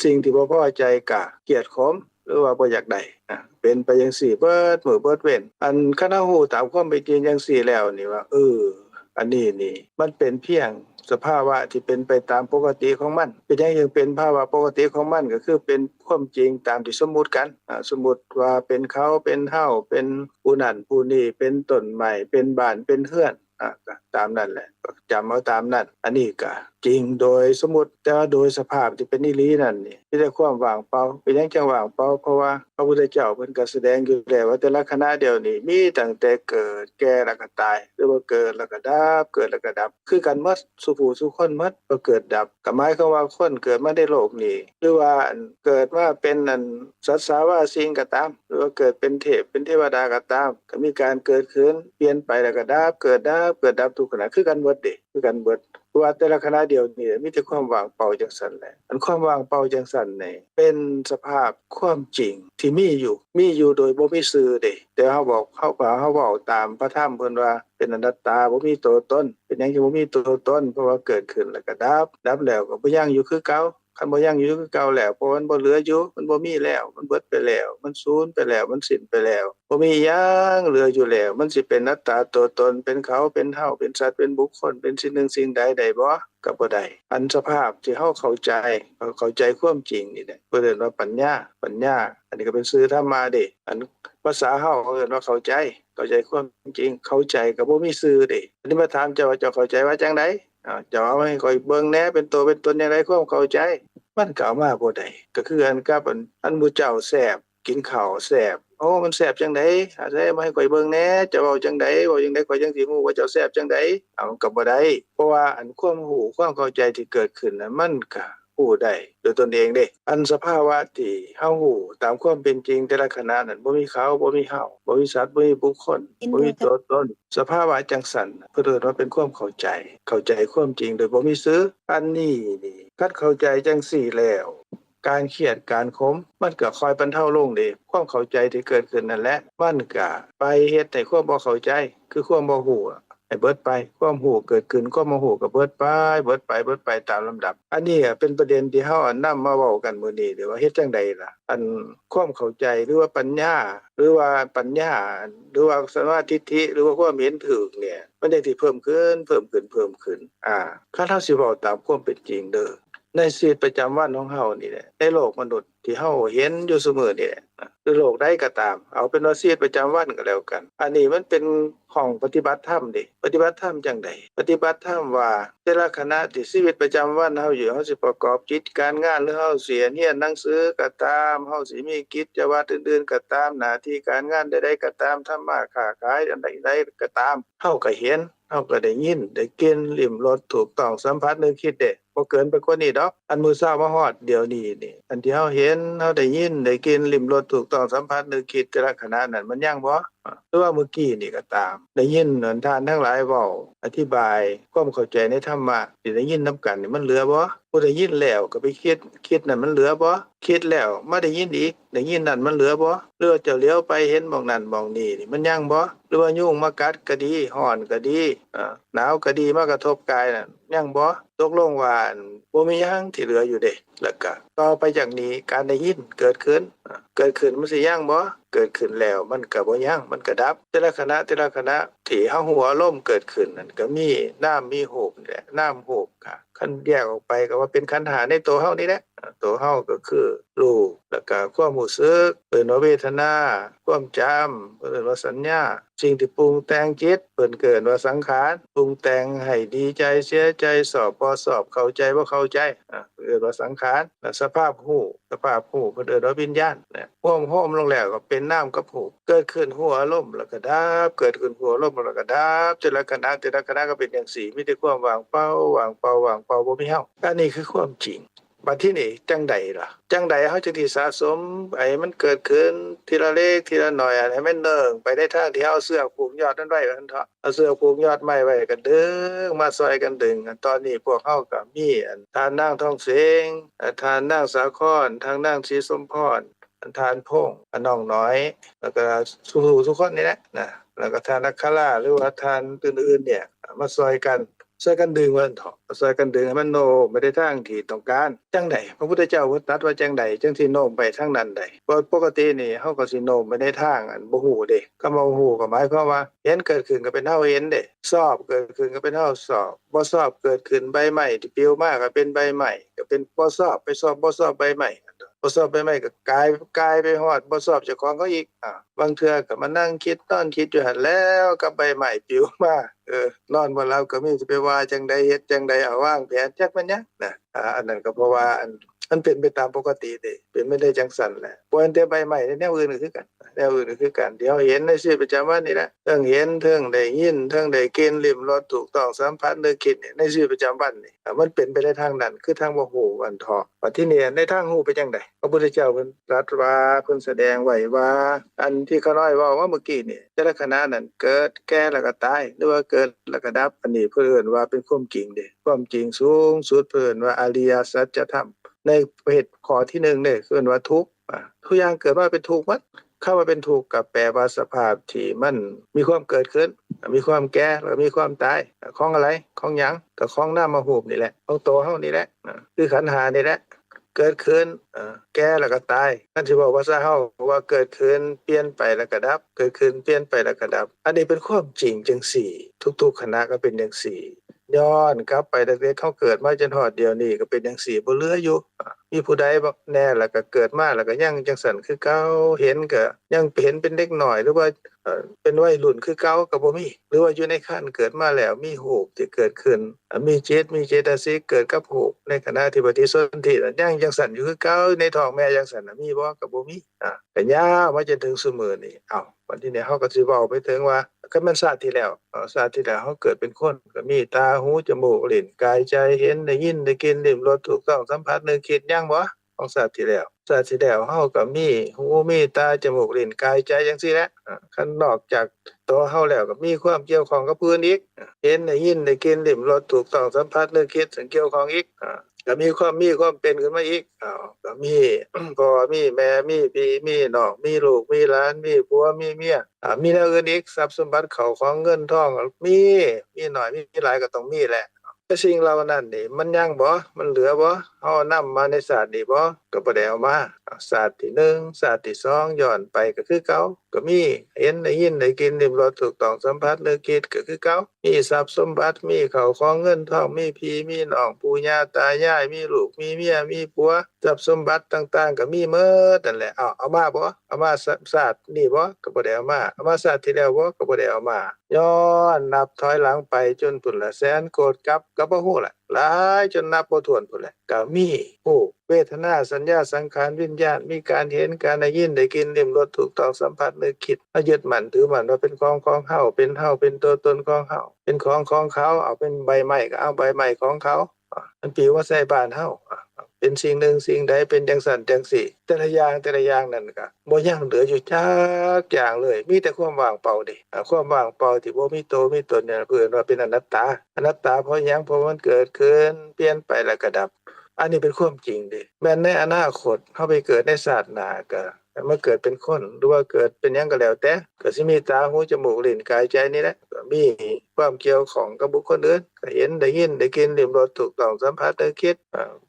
สิ่งที่บ่พอใจก็เกลียดขม หรือว่าบ่อยากได้เป็นไปจังซี่เบิดมื้อเบิดเว้นอันคันเฮาฮู้ตามความเป็นจริงจังซี่แล้วนี่ว่าอันนี้นี่มันเป็นเพียงสภาวะที่เป็นไปตามปกติของมันเป็นยังเป็นภาวะปกติของมันก็คือเป็นความจริงตามที่สมมุติกันสมมุติว่าเป็นเขาเป็นเฮาเป็นผู้นั้นผู้นี้เป็นต้นไม้เป็นบ้านเป็นเรือนก็ตามนั้นแหละจำเอาตามนั้นอันนี้ก็จริงโดยสมมุติแต่ว่าโดยสภาพที่เป็นอีหลีนั่นนี่มีแต่ความว่างเปล่าเป็นหยังจังว่างเปล่าเพราะว่าพระพุทธเจ้าเพิ่นก็แสดงอยู่แล้วว่าแต่ละขณะเดียวนี้มีตั้งแต่เกิดแก่แล้วก็ตายหรือว่าเกิดแล้วก็ดับเกิดแล้วก็ดับคือกันหมดสุผู้สุคนหมดบ่เกิดดับก็หมายความว่าคนเกิดมาในโลกนี้หรือว่าเกิดมาเป็นสัตว์สาวาสิ่งก็ตามหรือว่าเกิดเป็นเทพเป็นเทวดาก็ตามก็มีการเกิดขึ้นเปลี่ยนไปแล้วก็ดับเกิดดับทุกขณะคือกันหมดเด้คือกันเบิดว่าแต่ละขณะเดียวนี่มีแต่ความว่างเปล่าจังซั่นแหละอันความว่างเปล่าจังซั่นนี่เป็นสภาพความจริงที่มีอยู่โดยบ่มีชื่อเด้แต่เฮาบอกเฮาเว้าตามพระธรรมเพิ่นว่าเป็นอนัตตาบ่มีตัวตนเป็นหยังที่บ่มีตัวตนเพราะว่าเกิดขึ้นแล้วก็ดับแล้วก็บ่ยังอยู่คือเก่าคันบ่ยังอยู่คือเก่าแล้วเพราะมันบ่เหลืออยู่มันบ่มีแล้วมันเบิดไปแล้วมันสูญไปแล้วมันสิ้นไปแล้วบ่มีหยังเหลืออยู่แล้วมันสิเป็นอนัตตาตัวตนเป็นเขาเป็นเฮาเป็นสัตว์เป็นบุคคลเป็นสิ่งหนึ่งสิ่งใดได้บ่ก็บ่ได้อันสภาพที่เฮาเข้าใจความจริงนี่แหละเพิ่นเรียกว่าปัญญาอันนี้ก็เป็นชื่อธรรมะเด้อันภาษาเฮาเรียกว่าเข้าใจความจริงเข้าใจก็บ่มีชื่อเด้อันนี้มาถามเจ้าว่าเจ้าเข้าใจว่าจังได๋จะเอาให้ข่อยเบิ่งแหน่เป็นตัวเป็นตนจังได๋ความเข้าใจมันก็เอามาบ่ได้ก็คืออันกับอันหมู่เจ้าแซ่บกินข้าวแซ่บโอ้มันแซ่บจังได๋อาจารย์มาให้ข่อยเบิ่งแหน่จะเว้าจังได๋ข่อยจังสิฮู้ว่าเจ้าแซ่บจังได๋ก็บ่ได้เพราะว่าอันความรู้ความเข้าใจที่เกิดขึ้นน่ะมันก็รู้ได้โดยตนเองเด้อันสภาวะที่เฮารู้ตามความเป็นจริงแต่ละขณะนั้นบ่มีเขาบ่มีเฮาบ่มีสัตว์บ่มีบุคคลบ่มีตัวตนสภาวะจังซั่นเพิ่นเรียกว่าเป็นความเข้าใจความจริงโดยบ่มีชื่ออันนี้นี่คันเข้าใจจังซี่แล้วการเครียดการขมมันก็ค่อยบรรเทาลงเด้ความเข้าใจที่เกิดขึ้นนั่นแหละมันก็ไปเฮ็ดให้ความบ่เข้าใจคือความบ่ฮู้ให้เบิดไปความรู้เกิดขึ้นความบ่รู้ก็เบิดไปตามลำดับอันนี้เป็นประเด็นที่เฮานำมาเว้ากันมื้อนี้เด้ว่าเฮ็ดจังได๋ล่ะอันความเข้าใจหรือว่าปัญญาหรือว่าสัมมาทิฏฐิหรือว่าความเห็นถูกเนี่ยมันได้ที่เพิ่มขึ้นคันเฮาสิเว้าตามความเป็นจริงเด้อในชีวิตประจำวันของเฮานี่แหละในโลกมนุษย์ที่เฮาเห็นอยู่ซุมื้อนี่แหละหรือโลกใดก็ตามเอาเป็นว่าชีวิตประจำวันก็แล้วกันอันนี้มันเป็นห้องปฏิบัติธรรมเด้ปฏิบัติธรรมจังได๋ปฏิบัติธรรมว่าแต่ละขณะที่ชีวิตประจำวันเฮาอยู่เฮาสิประกอบกิจการงานหรือเฮาสิเรียนหนังสือก็ตามเฮาสิมีกิจวัตรอื่นๆก็ตามหน้าที่การงานใดๆก็ตามทำมาค้าขายอันใดๆก็ตามเฮาก็เห็นเฮาก็ได้ยินได้กินลิ้มรสถูกต้องสัมผัสนึกคิดเด้บ่เกินไปกว่านี้ดอกอันมื้อเช้ามาฮอดเดี๋ยวนี้นี่อันที่เฮาเห็นเฮาได้ยินได้กินลิ้มรสถูกต้องสัมผัสนึกคิดแต่ละขณะนั้นมันยังบ่หรือว่าเมื่อกี้นี่ก็ตามได้ยินท่านทั้งหลายเว้าอธิบายความเข้าใจในธรรมะที่ได้ยินนำกันนี่มันเหลือบ่ผู้ได้ยินแล้วก็ไปคิดนั่นมันเหลือบ่คิดแล้วมาได้ยินอีกได้ยินนั่นมันเหลือบ่หรือว่าเจ้าเลี้ยวไปเห็นหม้องนั้นหม้องนี้นี่มันยังบ่หรือว่ายุงมากัดก็ดีร้อนก็ดีหนาวก็ดีมากระทบกายนั่นยังบ่ตกลงว่าบ่มีหยังที่เหลืออยู่เด้แล้วก็ต่อไปจากนี้การได้ยินเกิดขึ้นมันสิยังบ่เกิดขึ้นแล้วมันก็บ่ยังมันก็ดับแต่ละขณะที่เฮาหัวลมเกิดขึ้นนั่นก็มีน้ำมีรูปนี่แหละน้ำรูปค่ะคันแยกออกไปก็ว่าเป็นขันธ์5ในตัวเฮานี่แหละตัวเฮาก็คือรูปแล้วก็ความรู้สึกเอิ้นว่าเวทนาความจำเอิ้นว่าสัญญาสิ่งที่ปรุงแต่งจิตเพิ่นเกิดว่าสังขารปรุงแต่งให้ดีใจเสียใจสอบบ่สอบเข้าใจบ่เข้าใจเอิ้นว่าสังขารและสภาพรู้เพิ่นเอิ้นว่าวิญญาณโฮมลงแล้วก็เป็นน้ำกับรูปเกิดขึ้นหัวอารมณ์แล้วก็ดับเกิดขึ้นหัวอารมณ์แล้วก็ดับแต่ละขณะก็เป็นจังซี่มีแต่ความว่างเปล่าบ่มีเฮาอันนี้คือความจริงบัดที่นี่จังใดล่ะจังใดเฮาจึงสิสะสมไอ้มันเกิดขึ้นทีละเล็กทีละน้อยให้มันเนิ่งไปในทางที่เฮาเสือกผูกยอดนั้นไว้ว่าซั่นเถาะเอาเสือกผูกยอดไม้ไว้ก็ดึงมาซอยกันดึงตอนนี้พวกเฮาก็มีทานนางทองเสงทานนางสาครทางนางศรีสมพรทานพงษ์น้องน้อยแล้วก็ทุกคนนี่แหละนะแล้วก็ทานนักขราหรือว่าทานอื่นๆเนี่ยมาซอยกัน ช่วยกันดึงมันเถาะช่วยกันดึงให้มันโน้มไปในทางที่ต้องการจังใดพระพุทธเจ้าเพิ่นตรัสว่าจังใดจังสิโน้มไปทางนั้นได้เพราะปกตินี่เฮาก็สิโน้มไปในทางอันบ่ฮู้เด้คำว่าบ่ฮู้ก็หมายความว่าเห็นเกิดขึ้นก็เป็นเฮาเห็นเด้สอบเกิดขึ้นก็เป็นเฮาสอบบ่สอบเกิดขึ้นใบไม้ที่ปลิวมาก็เป็นใบไม้ก็เป็นบ่สอบไปสอบบ่สอบใบไม้บ่สอบใบไม้ก็กลายไปฮอดบ่สอบเจ้าของเขาอีกบางเทื่อก็มานั่งคิดนอนคิดอยู่หั่นแล้วกับใบไม้ปลิวมานอนบ่หลับก็มีสิไปว่าจังใดเฮ็ดจังใดเอาวางแผนจักมันหยังนะอันนั้นก็เพราะว่ามันเป็นไปตามปกติเด้เป็นไม่ได้จังซั่นแหละบ่อันแต่ใบไม้แนวอื่นก็คือกันแนวอื่นก็คือกันเดี๋ยวเห็นในชีวิตประจำวันนี่แหละเทิงเห็นเทิงได้ยินเทิงได้กลิ่นลิ้มรสถูกต้องสัมผัสนึกคิดในชีวิตประจำวันนี่มันเป็นไปในทางนั้นคือทางบ่ฮู้อันเถาะว่าที่นี่ในทางฮู้ไปจังได๋พระพุทธเจ้าเพิ่นตรัสว่าเพิ่นแสดงไว้ว่าอันที่ข้าน้อยเว้าว่าเมื่อกี้นี่แต่ละขณะนั้นเกิดแก่แล้วก็ตายหรือว่าเกิดแล้วก็ดับอันนี้เพิ่นเอิ้นว่าเป็นความจริงเด้ความจริงสูงสุดเพิ่นว่าอริยสัจธรรมในเหตุข้อที่1นี่คือว่าทุกข์ทุกอย่างเกิดมาเป็นทุกข์หมดคำว่าเป็นทุกข์ก็แปลว่าสภาพที่มันมีความเกิดขึ้นมีความแก่แล้วก็มีความตายของอะไรของหยังก็ของนามรูปนี่แหละของตัวเฮานี่แหละคือขันธ์5นี่แหละเกิดขึ้นแก่แล้วก็ตายนั่นสิบอกว่าซะเฮาว่าเกิดขึ้นเปลี่ยนไปแล้วก็ดับเกิดขึ้นเปลี่ยนไปแล้วก็ดับอันนี้เป็นความจริงจังซี่ทุกๆขณะก็เป็นจังซี่ย้อนกลับไปตั้งแต่เขาเกิดมาจนฮอดเดี๋ยวนี้ก็เป็นจังซี่บ่เหลืออยู่มีผู้ใดบ่แน่แล้วก็เกิดมาแล้วก็ยังจังซั่นคือเก่าเห็นก็ยังเห็นเป็นเด็กน้อยหรือว่าเป็นวัยรุ่นคือเก่าก็บ่มีหรือว่าอยู่ในครรภ์เกิดมาแล้วมีรูปที่เกิดขึ้นมีจิตมีเจตสิกเกิดกับรูปในขณะที่ปฏิสนธิยังจังซั่นอยู่คือเก่าในท้องแม่จังซั่นมีบ่ก็บ่มีก็ยาวมาจนถึงซุมื้อนี้วันที่นี้เฮาก็สิเว้าไปถึงว่าคันมันชาติที่แล้วชาติที่แล้วเฮาเกิดเป็นคนก็มีตาหูจมูกลิ้นกายใจเห็นได้ยินได้กินลิ้มรสถูกต้องสัมผัสนึกคิดยังบ่ของชาติที่แล้วเฮาก็มีหูมีตาจมูกลิ้นกายใจจังซี่แหละคันนอกจากตัวเฮาแล้วก็มีความเกี่ยวข้องกับผู้อื่นอีกเห็นได้ยินได้กินลิ้มรสถูกต้องสัมผัสนึกคิดเกี่ยวข้องอีกก็มีความเป็นขึ้นมาอีกก็มีพ่อมีแม่มีพี่มีน้องมีลูกมีหลานมีผัวมีเมียมีแนวอื่นอีกทรัพย์สมบัติเข้าของเงินทองมีน้อยมีหลายก็ต้องมีแหละแต่สิ่งเหล่านั้นนี่มันยังบ่มันเหลือบ่เฮานำมาในศาสตร์นี่บ่ก็บ่ได้เอามาศาสตร์ที่1ศาสตร์ที่2ย้อนไปก็คือเก่าก็มีเห็นได้ยินได้กินลิ้มรสถูกต้องสัมผัสนึกคิดก็คือเก่ามีทรัพย์สมบัติมีข้าวของเงินทองมีพี่มีน้องปู่ย่าตายายมีลูกมีเมียมีผัวทรัพย์สมบัติต่างๆก็มีหมดนั่นแหละเอามาบ่เอามาศาสตร์นี่บ่ก็บ่ได้เอามาศาสตร์ที่แล้วบ่ก็บ่ได้เอามาย้อนนับถอยหลังไปจนพุ่นละแสนโกฏกับก็บ่ฮู้ล่ะหลายจนนับบ่ถ้วนพุ่นแหละก็มีผู้เวทนาสัญญาสังขารวิญญาณมีการเห็นการได้ยินได้กินลิ้มรสถูกต้องสัมผัสนึกคิดยึดมั่นถือมั่นว่าเป็นของเฮาเป็นเฮาเป็นตัวตนของเฮาเป็นของเขาเอาเป็นใบไม้ก็เอาใบไม้ของเขามันปลิวมาใส่บ้านเฮาเป็นสิ่งหนึ่งสิ่งใดเป็นจังซั่นจังซี่แต่ละอย่างนั่นก็บ่ยังเหลืออยู่จักอย่างเลยมีแต่ความว่างเปล่าเด้ความว่างเปล่าที่บ่มีตัวมีตนเนี่ยเพิ่นว่าเป็นอนัตตาเพราะหยังเพราะมันเกิดขึ้นเปลี่ยนไปแล้วก็ดับอันนี้เป็นความจริงเด้แม้ในอนาคตเฮาไปเกิดในชาติหน้าก็มาเกิดเป็นคนหรือว่าเกิดเป็นหยังก็แล้วแต่ก็สิมีตาหูจมูกลิ้นกายใจนี่แหละก็มีความเกี่ยวข้องกับบุคคลอื่นก็เห็นได้ยินได้กินลิ้มรสถูกต้องสัมผัสนึกคิด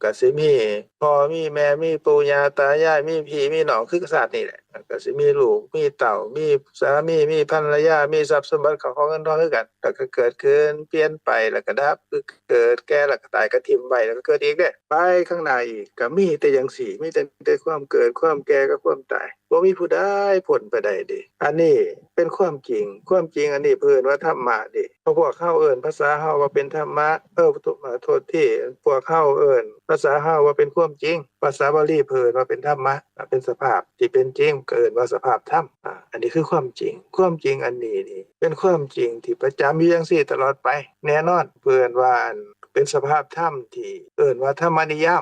ก็สิมีพ่อมีแม่มีปู่ย่าตายายมีพี่มีน้องคือศาสตร์นี่แหละก็สิมีลูกมีเต้ามีสามีมีภรรยามีทรัพย์สมบัติของเงินทองคือกันแล้วก็เกิดขึ้นเปลี่ยนไปแล้วก็ดับคือเกิดแก่แล้วก็ตายก็ทิ่มไว้แล้วก็เกิดอีกเด้ไปข้างหน้าอีกก็มีแต่จังซี่มีแต่ความเกิดความแก่กับความตายบ่มีผู้ใดพ้นไปได้เด้อันนี้เป็นความจริงอันนี้เพิ่นว่าธรรมะเด้พวกเฮาเอิ้นภาษาเฮาว่าเป็นธรรมะโทษที่พวกเฮาเอิ้นภาษาเฮาว่าเป็นความจริงภาษาบาลีเพิ่นว่าเป็นธรรมะเป็นสภาพที่เป็นจริงเกิดว่าสภาพธรรมอันนี้คือความจริงอันนี้นี่เป็นความจริงที่ประจำอยู่จังซี่ตลอดไปแน่นอนเพิ่นว่าเป็นสภาพธรรมที่เอิ้นว่าธรรมนิยาม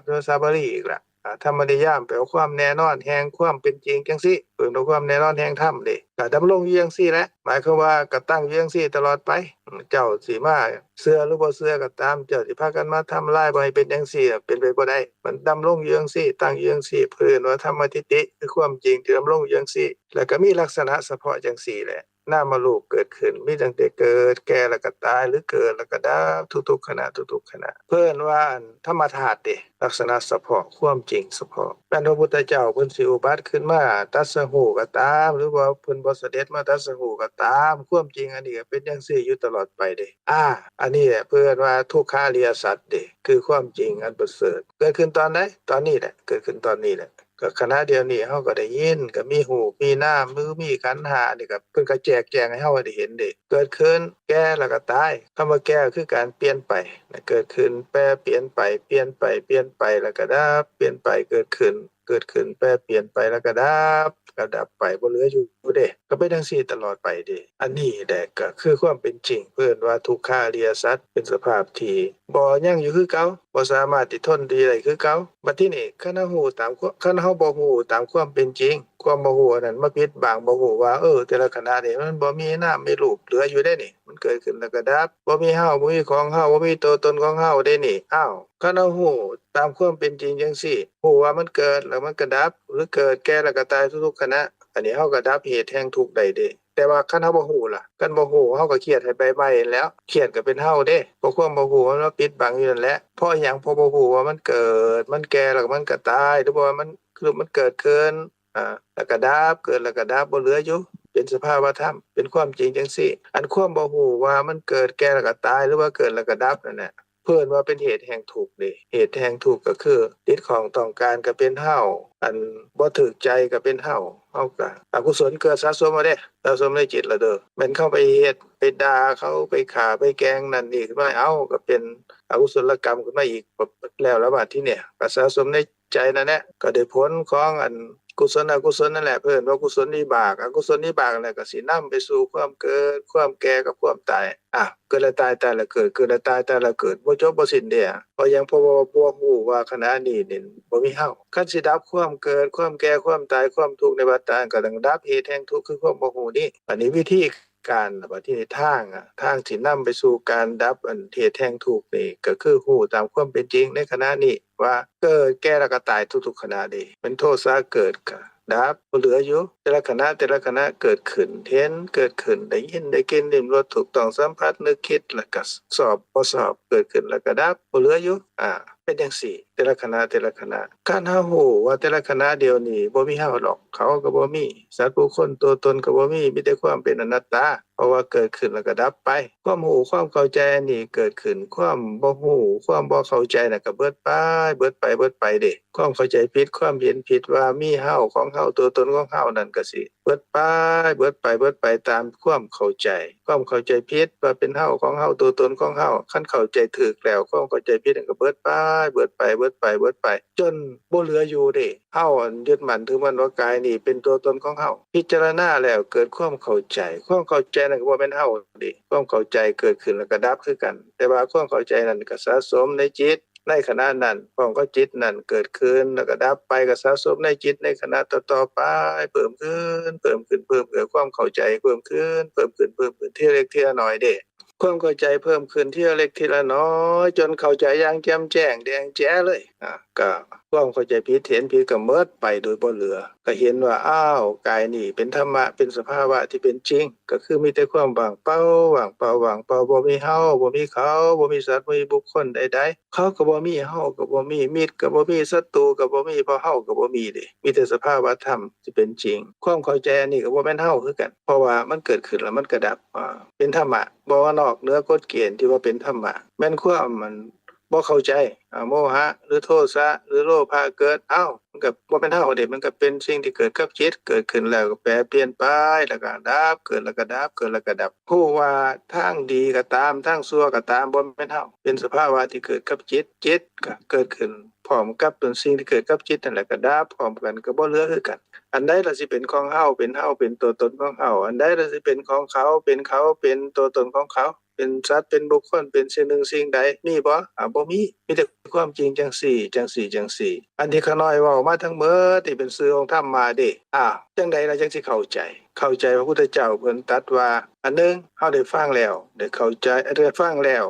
ภาษาบาลีอีกล่ะธรรมนิยามแปลว่าความแน่นอนแห่งความเป็นจริงจังซี่เพิ่นว่าความแน่นอนแห่งธรรมเด้ก็ดำรงอยู่จังซี่แหละหมายความว่าก็ตั้งอยู่จังซี่ตลอดไปเจ้าสิมาเชื่อหรือบ่เชื่อก็ตามเจ้าสิพากันมาทำลายบ่ให้เป็นจังซี่เป็นไปบ่ได้มันดำรงอยู่จังซี่ตั้งอยู่จังซี่เพิ่นว่าธรรมทิฏฐิคือความจริงที่ดำรงอยู่จังซี่แล้วก็มีลักษณะเฉพาะจังซี่แหละ นามรูปเกิดขึ้นมีตั้งแต่เกิดแก่แล้วก็ตายหรือเกิดแล้วก็ดับทุกๆขณะทุกๆขณะเพิ่นว่าธรรมธาตุเด้ลักษณะเฉพาะความจริงเฉพาะแม่นพระพุทธเจ้าเพิ่นสิอุบัติขึ้นมาตรัสรู้ก็ตามหรือว่าเพิ่นบ่เสด็จมาตรัสรู้ก็ตามความจริงอันนี้ก็เป็นจังซี่อยู่ตลอดไปเด้อันนี้แหละเพิ่นว่าทุกขาริยสัจเด้คือความจริงอันประเสริฐเกิดขึ้นตอนไหนตอนนี้แหละเกิดขึ้นตอนนี้แหละก็ขณะเดียวนี้เฮาก็ได้ยินก็มีหูมีนามมือมีขันธ์ห้านี่ก็เพิ่นก็แจกแจงให้เฮาได้เห็นเด้เกิดขึ้นแก่แล้วก็ตายคำว่าแก่คือการเปลี่ยนไปเกิดขึ้นแปรเปลี่ยนไปเปลี่ยนไปเปลี่ยนไปแล้วก็ดับเปลี่ยนไปเกิดขึ้นแปรเปลี่ยนไปแล้วก็ดับไปบ่เหลืออยู่เด้ก็เป็นจังซี่ตลอดไปเด้อันนี้แหละก็คือความเป็นจริงเพิ่นว่าทุกขาริยสัจเป็นสภาพที่บ่ยังอยู่คือเก่าบ่สามารถที่ทนดีได้คือเก่าบัดทีนี้คันเฮาฮู้ตามคันเฮาบ่ฮู้ตามความเป็นจริงความบ่ฮู้อันนั้นมาปิดบังบ่ฮู้ว่าแต่ละขณะนี่มันบ่มีนามมีรูปเหลืออยู่ได้นี่มันเกิดขึ้นแล้วก็ดับบ่มีเฮาบ่มีของเฮาบ่มีตัวตนของเฮาได้นี่คันเฮาฮู้ตามความเป็นจริงจังซี่ฮู้ว่ามันเกิดแล้วมันก็ดับหรือเกิดแก่แล้วก็ตายทุกๆขณะอันนี้เฮาก็ดับเหตุแห่งทุกข์ได้เด้แต่ว่าคันเฮาบ่ฮู้ล่ะคันบ่ฮู้เฮาก็เครียดให้ไปใหม่แล้วเครียดก็เป็นเฮาเด้เพราะความบ่ฮู้มันมาปิดบังอยู่นั่นแหละเพราะอิหยังเพราะบ่ฮู้ว่ามันเกิดมันแก่แล้วก็มันก็ตายหรือว่ามันคือมันเกิดขึ้นแล้วก็ดับเกิดแล้วก็ดับบ่เหลืออยู่เป็นสภาวะธรรมเป็นความจริงจังซี่อันความบ่ฮู้ว่ามันเกิดแก่แล้วก็ตายหรือว่าเกิดแล้วก็ดับนั่นน่ะเพิ่นว่าเป็นเหตุแห่งทุกข์เด้เหตุแห่งทุกข์ก็คือติดของต้องการก็เป็นเฮาอันบ่ถูกใจก็เป็นเฮาก็อกุศลเกิดสะสมมาเด้สะสมในจิตแล้วเด้อแม่นเข้าไปเฮ็ดไปด่าเขาไปฆ่าไปแกล้งนั่นนี่ขึ้นมาก็เป็นอกุศลกรรมขึ้นมาอีกแล้วบัดทีเนี่ยก็สะสมในใจนั่นแหละก็ได้ผลของอันกุศลอกุศลนั่นแหละเพิ่นว่ากุศลวิบากอกุศลวิบากนั่นก็สินำไปสู่ความเกิดความแก่กับความตายเกิดแล้วตายตายแล้วเกิดเกิดแล้วตายตายแล้วเกิดบ่จบบ่สิ้นเด้เพราะหยังเพราะว่าบ่ฮู้ว่าขณะนี้นี่บ่มีเฮาคันสิดับความเกิดความแก่ความตายความทุกข์ในวัฏฏะก็ต้องดับเหตุแห่งทุกข์คือความบ่ฮู้นี่อันนี้วิธีการบัดทีนี้ทางที่นำไปสู่การดับเหตุแห่งทุกข์นี่ก็คือฮู้ตามความเป็นจริงในขณะนี้ว่าเกิดแก่แล้วก็ตายทุกๆขณะนี้เป็นโทสะเกิดก็ดับบ่เหลืออยู่แต่ละขณะเกิดขึ้นเห็นเกิดขึ้นได้ยินได้กลิ่นลิ้มรสถูกต้องสัมผัสนึกคิดแล้วก็สอบบ่สอบเกิดขึ้นแล้วก็ดับบ่เหลืออยู่เป็นจังซี่แต่ละขณะการเฮาฮู้ว่าแต่ละขณะเดียวนี้บ่มีเฮาหรอกเขาก็บ่มีสัตว์บุคคลตัวตนก็บ่มีมีแต่ความเป็นอนัตตาเพราะว่าเกิดขึ้นแล้วก็ดับไปความรู้ความเข้าใจอันนี้เกิดขึ้นความบ่รู้ความบ่เข้าใจน่ะก็เบิดไปเด้ความเข้าใจผิดความเห็นผิดว่ามีเฮาของเฮาตัวตนของเฮานั่นก็สิเบิดไปตามความเข้าใจผิดว่าเป็นเฮาของเฮาตัวตนของเฮาคันเข้าใจถูกแล้วความเข้าใจผิดนั่นก็เบิดไปจนบ่เหลืออยู่เด้เฮายึดมั่นถือมั่นว่ากายนี่เป็นตัวตนของเฮาพิจารณาแล้วเกิดความเข้าใจนั่นก็บ่แม่นเฮาเด้ความเข้าใจเกิดขึ้นแล้วก็ดับคือกันแต่ว่าความเข้าใจนั้นก็สะสมในจิตในขณะนั้นความเข้าจิตนั้นเกิดขึ้นแล้วก็ดับไปก็สะสมในจิตในขณะต่อๆไปเพิ่มขึ้นเกิดความเข้าใจเพิ่มขึ้นทีละเล็กทีละน้อยเด้ความเข้าใจเพิ่มขึ้นทีละเล็กทีละน้อยจนเข้าใจอย่างแจ่มแจ้งแดงแจ๋เลยก็ความเข้าใจผิดเห็นผิดก็หมดไปโดยบ่เหลือก็เห็นว่ากายนี่เป็นธรรมะเป็นสภาวะที่เป็นจริงก็คือมีแต่ความว่างเปล่าบ่มีเฮาบ่มีเขาบ่มีสัตว์บ่มีบุคคลใดๆเขาก็บ่มีเฮาก็บ่มีมิตรก็บ่มีศัตรูก็บ่มีเพราะเฮาก็บ่มีเด้มีแต่สภาวะธรรมที่เป็นจริงความเข้าใจอันนี้ก็บ่แม่นเฮาคือกันเพราะว่ามันเกิดขึ้นแล้วมันก็ดับเป็นธรรมะบ่ว่านอกเหนือกฎเกณฑ์ที่ว่าเป็นธรรมะแม่นความมันบ่เข้าใจโมหะหรือโทสะหรือโลภะเกิดมันก็บ่เป็นเฮาเด้มันก็เป็นสิ่งที่เกิดกับจิตเกิดขึ้นแล้วก็แปรเปลี่ยนไปแล้วก็ดับเกิดแล้วก็ดับผู้ว่าทางดีก็ตามทางชั่วก็ตามบ่แม่นเฮาเป็นสภาวะที่เกิดกับจิตก็เกิดขึ้นพร้อมกับเป็นสิ่งที่เกิดกับจิตนั่นแหละก็ดับพร้อมกันก็บ่เหลือคือกันอันใดล่ะสิเป็นของเฮาเป็นตัวตนของเฮาอันใดล่ะสิเป็นของเขาเป็นตัวตนของเขาเป็นสัตว์เป็นบุคคลเป็นสิ่งหนึ่งสิ่งใดมีบ่บ่มีแต่ความจริงจังซี่อันที่ข้าน้อยเว้ามาทั้งหมดที่เป็นสื่อของธรรมมาเด้จังใดล่ะจังสิเข้าใจพระพุทธเจ้าเพิ่นตรัสว่าอันนึงเฮาได้ฟังแล้วได้เข้าใจได้ฟังแล้ว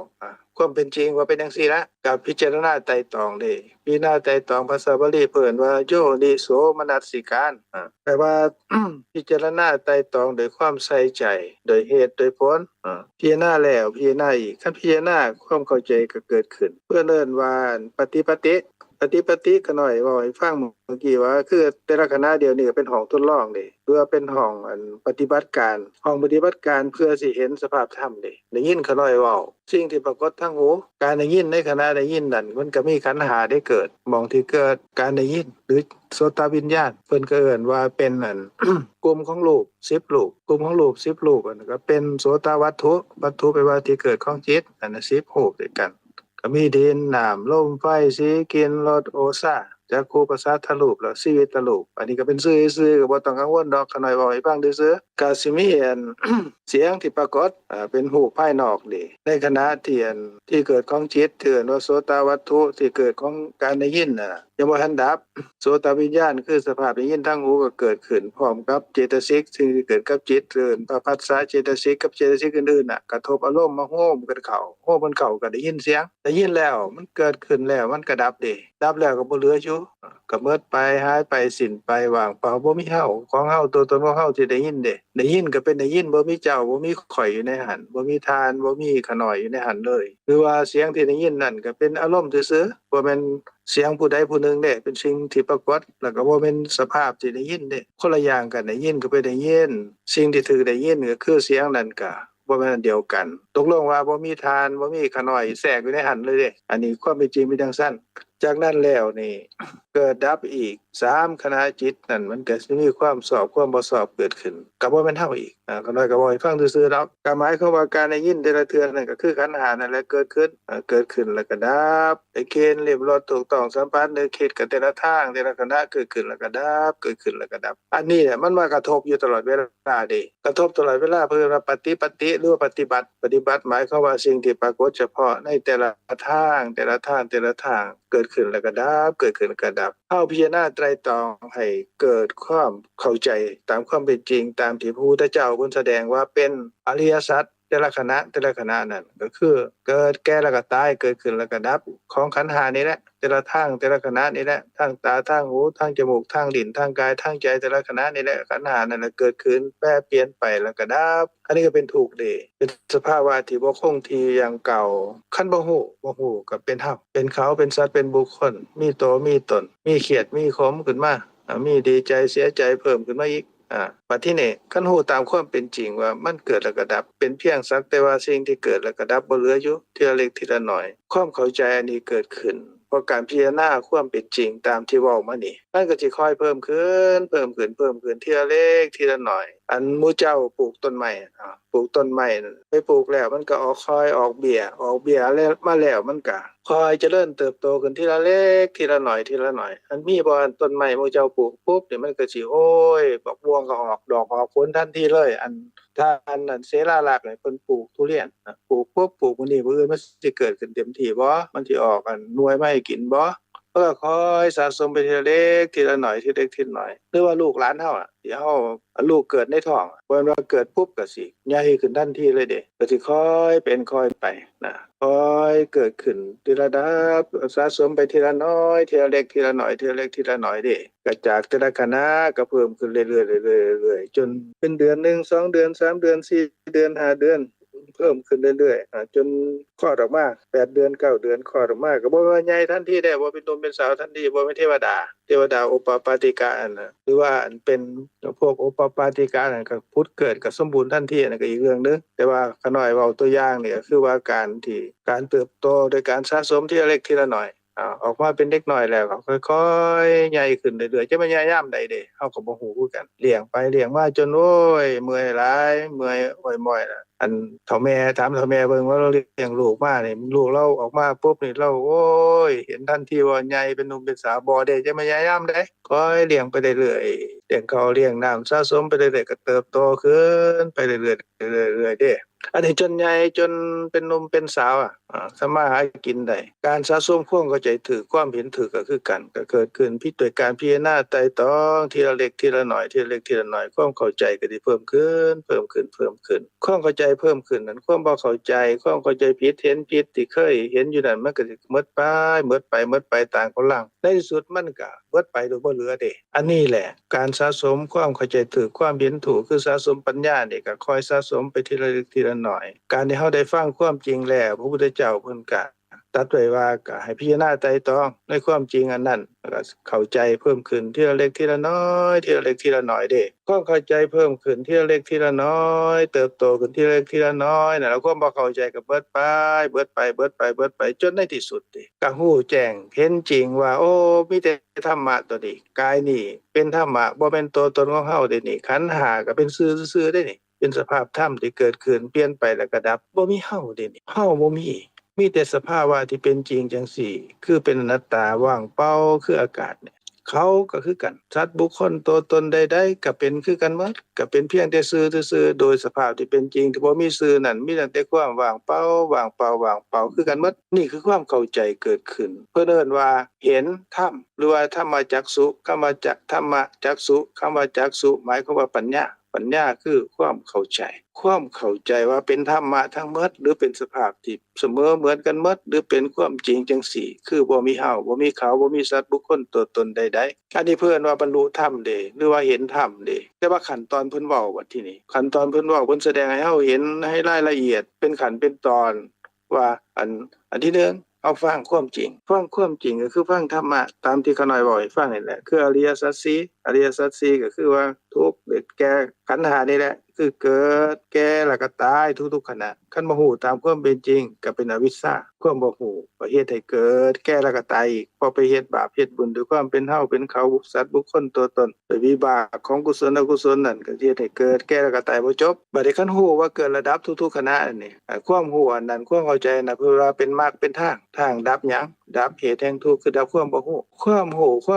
ความเป็นจริงว่าเป็นจังซี่ละก็พิจารณาไตร่ตรองเด้พิจารณาไตร่ตรองภาษาบาลีเพิ่นว่าโยนิโสมนสิการแปลว่า พิจารณาไตร่ตรองด้วยความใส่ใจโดยเหตุโดยผลพิจารณาแล้วพิจารณาอีกคันพิจารณาความเข้าใจก็เกิดขึ้นเพื่อเอิ้นว่าปฏิปติก็หน่อยเว้าให้ฟังเมื่อกี้ว่าคือแต่ละคณะเดียวนี่ก็เป็นห้องทดลองเด้เพื่อเป็นห้องปฏิบัติการห้องปฏิบัติการเพื่อสิเห็นสภาพธรรมเด้ได้ยินเขาน้อยเว้าสิ่งที่ปรากฏทางหูการได้ยินในขณะได้ยินนั่นมันก็มีขันธ์5ได้เกิดหม้องที่เกิดการได้ยินหรือโสตวิญญาณเพิ่นก็เอิ้นว่าเป็นกลุ่มของรูป10รูปกลุ่มของรูป10รูปนั่นก็เป็นโสตวัตถุแปลว่าที่เกิดของจิตอันนั้น10รูปด้วยกันก็มีดินน้ำลมไฟสีกลิ่นรสโอซาจักขุประสาทรูปแล้วชีวิตรูปอันนี้ก็เป็นซื่อๆก็บ่ต้องกังวลดอกขน้อยเว้าให้ฟังซื่อๆก็สิมีเสียงที่ปรากฏเป็นรูปภายนอกนี่ในขณะที่เกิดของจิตที่เรียกว่าโสตวัตถุที่เกิดของการได้ยินน่ะยังบ่ทันดับโสตวิญญาณคือสภาพได้ยินทางหูก็เกิดขึ้นพร้อมกับเจตสิกซึ่งเกิดกับจิตเอิ้นพระผัสสะเจตสิกกับเจตสิกอื่นๆน่ะกระทบอารมณ์มาโฮมกันเข้ามันเข้าก็ได้ยินเสียงได้ยินแล้วมันเกิดขึ้นแล้วมันก็ดับเด้ดับแล้วก็บ่เหลืออยู่ก็หมดไปหายไปสิ้นไปว่างเปล่าบ่มีเฮาของเฮาตัวตนของเฮาที่ได้ยินเด้ได้ยินก็เป็นได้ยินบ่มีเจ้าบ่มีข่อยอยู่ในหันบ่มีทานบ่มีขน้อยอยู่ในหันเลยหรือว่าเสียงที่ได้ยินนั่นก็เป็นอารมณ์ซื่อๆบ่แม่นเสียงผู้ใดผู้หนึ่งเด้เป็นสิ่งที่ปรากฏแล้วก็บ่แม่นสภาพที่ได้ยินเด้คนละอย่างกันได้ยินก็เป็นได้ยินสิ่งที่ถูกได้ยินก็คือเสียงนั่นก็บ่แม่นอันเดียวกันตกลงว่าบ่มีทานบ่มีขน้อยแทรกอยู่ในหันเลยเด้อันนี้ความเป็นจริงเป็นจังซั่นจากนั้นแล้วนี่เกิดดับอีก3ขณะจิตนั่นมันก็สิมีความสอบความบ่สอบเกิดขึ้นก็บ่แม่นเฮาอีกก็น้อยก็บ่ให้ฟังซื่อๆดอกก็หมายความว่าการได้ยินแต่ละเทื่อนั่นก็คือขันธ์5นั่นแหละเกิดขึ้นแล้วก็ดับไอ้เกณฑ์เรียบร้อยถูกต้องสัมพันธ์นึกคิดกันแต่ละทางแต่ละขณะเกิดขึ้นแล้วก็ดับเกิดขึ้นแล้วก็ดับอันนี้เนี่ยมันมากระทบอยู่ตลอดเวลาเด้กระทบตลอดเวลาเพื่อว่าปฏิหรือว่าปฏิบัติหมายความว่าสิ่งที่ปรากฏเฉพาะในแต่ละทางเกิดขึ้นแล้วก็ดับเกิดขึ้นแล้วก็ดับเฮาพิจารณาไตร่ตรองให้เกิดความเข้าใจตามความเป็นจริงตามที่พระพุทธเจ้าเพิ่นแสดงว่าเป็นอริยสัจแต่ละขณะนั้นก็คือเกิดแก่แล้วก็ตายเกิดขึ้นแล้วก็ดับของขันธ์5นี่แหละแต่ละทางแต่ละขณะนี่แหละทางตาทางหูทางจมูกทางลิ้นทางกายทางใจแต่ละขณะนี่แหละขันธ์5นั่นน่ะเกิดขึ้นแปรเปลี่ยนไปแล้วก็ดับอันนี้ก็เป็นทุกข์เด้เป็นสภาวะที่บ่คงที่อย่างเก่าคันบ่ฮู้ก็เป็นเฮาเป็นเขาเป็นสัตว์เป็นบุคคลมีตัวมีตนมีเขียดมีขมขึ้นมามีดีใจเสียใจเพิ่มขึ้นมาอีกบัดที่นี่คันฮู้ตามความเป็นจริงว่ามันเกิดแล้วก็ดับเป็นเพียงสักแต่ว่าสิ่งที่เกิดแล้วก็ดับบ่เหลืออยู่ทีละเล็กทีละน้อยความเข้าใจอันนี้เกิดขึ้นเพราะการพิจารณาความเป็นจริงตามที่เว้ามานี่มันก็สิค่อยเพิ่มขึ้นทีละเล็กทีละน้อยอันหมู่เจ้าปลูกต้นไม้ปลูกต้นไม้นั่นไปปลูกแล้วมันก็ออกเบี้ยแล้วมาแล้วมันก็ค่อยเจริญเติบโตขึ้นทีละเล็กทีละน้อยอันมีบ่ต้นไม้หมู่เจ้าปลูกปุ๊บนี่มันก็สิโอ้ยบักม่วงก็ออกดอกออกผลทันทีเลยอันถ้าอันนั้นเสราลักษณ์นี่เพิ่นปลูกทุเรียนปลูกปุ๊บปลูกมื้อนี้มื้ออื่นมันสิเกิดขึ้นเต็มที่บ่มันสิออกอันหน่วยมาให้กินบ่ก็ค่อยสะสมไปทีละเล็กทีละน้อยทีเล็กทีน้อยหรือว่าลูกหลานเฮาที่เฮาลูกเกิดในท้องบ่แม่นว่าเกิดปุ๊บก็สิใหญ่ขึ้นทันทีเลยเด้ก็สิค่อยเป็นค่อยไปนะค่อยเกิดขึ้นทีละดับสะสมไปทีละน้อยทีละเล็กทีละน้อยเด้ก็จากแต่ละคณะก็เพิ่มขึ้นเรื่อยๆจนเป็นเดือน1 2เดือน3เดือน4เดือน5เดือนเพิ่มขึ้นเรื่อยๆจนคลอดออกมา8เดือน9เดือนคลอดออกมาก็บ่ว่าใหญ่ทันทีได้บ่เป็นหนุ่มเป็นสาวทันทีบ่แม่นเทวดาโอปปาติกะอันน่ะหรือว่าอันเป็นพวกโอปปาติกะนั่นก็พุทธเกิดก็สมบูรณ์ทันทีนั่นก็อีกเรื่องนึงแต่ว่าขน้อยเว้าตัวอย่างนี่ก็คือว่าการเติบโตโดยการสะสมทีละเล็กทีละน้อยออกมาเป็นเด็กน้อยแล้วก็ค่อยๆใหญ่ขึ้นเรื่อยๆจะมันใหญ่ยามใดเด้เฮาก็บ่ฮู้คือกันเลี้ยงไปเลี้ยงมาจนโอ้ยเมื่อยหลายเมื่อยอ้อยม้อยล่ะอันเฒ่าแม่ถามเฒ่าแม่เบิ่งว่าเราเลี้ยงลูกมานี่ลูกเราออกมาปุ๊บนี่เราโอ้ยเห็นทันทีว่าใหญ่เป็นหนุ่มเป็นสาวบ่ได้จะมันใหญ่ยามใดค่อยเลี้ยงไปเรื่อยๆ เลี้ยงข้าวเลี้ยงน้ำสะสมไปเรื่อยๆก็เติบโตขึ้นไปเรื่อยๆเรื่อยๆเด้อันนี้จนใหญ่จนเป็นหนุ่มเป็นสาวสามารถหากินได้การสะสมความเข้าใจถูกความเห็นถูกก็คือกันก็เกิดขึ้นด้วยการพิจารณาไตร่ตรองทีละเล็กทีละน้อยทีละเล็กทีละน้อยความเข้าใจก็สิเพิ่มขึ้นความเข้าใจเพิ่มขึ้นนั้นความบ่เข้าใจความเข้าใจผิดเห็นผิดที่เคยเห็นอยู่นั่นมันก็สิหมดไปตามกำลังในที่สุดมันก็หมดไปโดยบ่เหลือเด้อันนี้แหละการสะสมความเข้าใจถูกความเห็นถูกคือสะสมปัญญานี่ก็ค่อยสะสมไปทีละเล็กทีละน้อยการที่เฮาได้ฟังความจริงแล้วพระพุทธเจ้าเพิ่นก็ตรัสไว้ว่าก็ให้พิจารณาไตร่ตรองในความจริงอันนั้นแล้วก็เข้าใจเพิ่มขึ้นทีละเล็กทีละน้อยทีละเล็กทีละน้อยเด้ความเข้าใจเพิ่มขึ้นทีละเล็กทีละน้อยเติบโตขึ้นทีละเล็กทีละน้อยนั่นแล้วความบ่เข้าใจก็เบิดไปจนในที่สุดเด้ก็ฮู้แจ้งเห็นจริงว่าโอ้มีแต่ธรรมะตัวนี้กายนี่เป็นธรรมะบ่แม่นตัวตนของเฮาเด้นี่ขันธ์5ก็เป็นซื่อๆเด้นี่เป็นสภาพธรรมที่เกิดขึ้นเปลี่ยนไปแล้วก็ดับบ่มีเฮาเด้นี่เฮาบ่มีแต่สภาวะที่เป็นจริงจังซี่คือเป็นอนัตตาว่างเปล่าคืออากาศเนี่ยเขาก็คือกันสัตว์บุคคลตัวตนใดๆก็เป็นคือกันหมดก็เป็นเพียงแต่ซื่อๆโดยสภาพที่เป็นจริงที่บ่มีซื่อนั่นมีแต่ความว่างเปล่าคือกันหมดนี่คือความเข้าใจเกิดขึ้นเพิ่นเอิ้นว่าเห็นธรรมหรือว่าธรรมจักษุคำว่าธรรมจักษุคำว่าจักษุหมายความว่าปัญญาคือความเข้าใจว่าเป็นธรรมะทั้งหมดหรือเป็นสภาพที่เสมอเหมือนกันหมดหรือเป็นความจริงจังซี่คือบ่มีเฮาบ่มีเขาบ่มีสัตว์บุคคลตัวตนใดๆอันนี้เพิ่นว่าบรรลุธรรมเด้หรือว่าเห็นธรรมเด้แต่ว่าขั้นตอนเพิ่นเว้าบัดทีนี้ขั้นตอนเพิ่นเว้าเพิ่นแสดงให้เฮาเห็นให้รายละเอียดเป็นขั้นเป็นตอนว่าอันที่1เอาฟังความจริงก็คือฟังธรรมะตามที่เขาน้อยบอกให้ฟังนี่แหละคืออริยสัจ4ก็คือว่าทุกข์เกิดแก่ขันธ์5นี่แหละคือเกิดแก่แล้วก็ตายทุกๆขณะคันบ่ฮู้ตามความเป็นจริงก็เป็นอวิชชาความบ่ฮู้ก็เฮ็ดให้เกิดแก่แล้วก็ตายอีกพอไปเฮ็ดบาปเฮ็ดบุญด้วยความเป็นเฮาเป็นเขาสัตว์บุคคลตัวตนโดยวิบากของกุศลอกุศลนั่นก็เฮ็ดให้เกิดแก่แล้วก็ตายบ่จบบัดนี้คันฮู้ว่าเกิดระดับทุกๆขณะนี่ความฮู้อันนั้นความเข้าใจน่ะเพิ่นว่าเป็นมรรคเป็นทางดับหยังดับเหตุแห่งทุกข์คือดับความบ่ฮู้ควา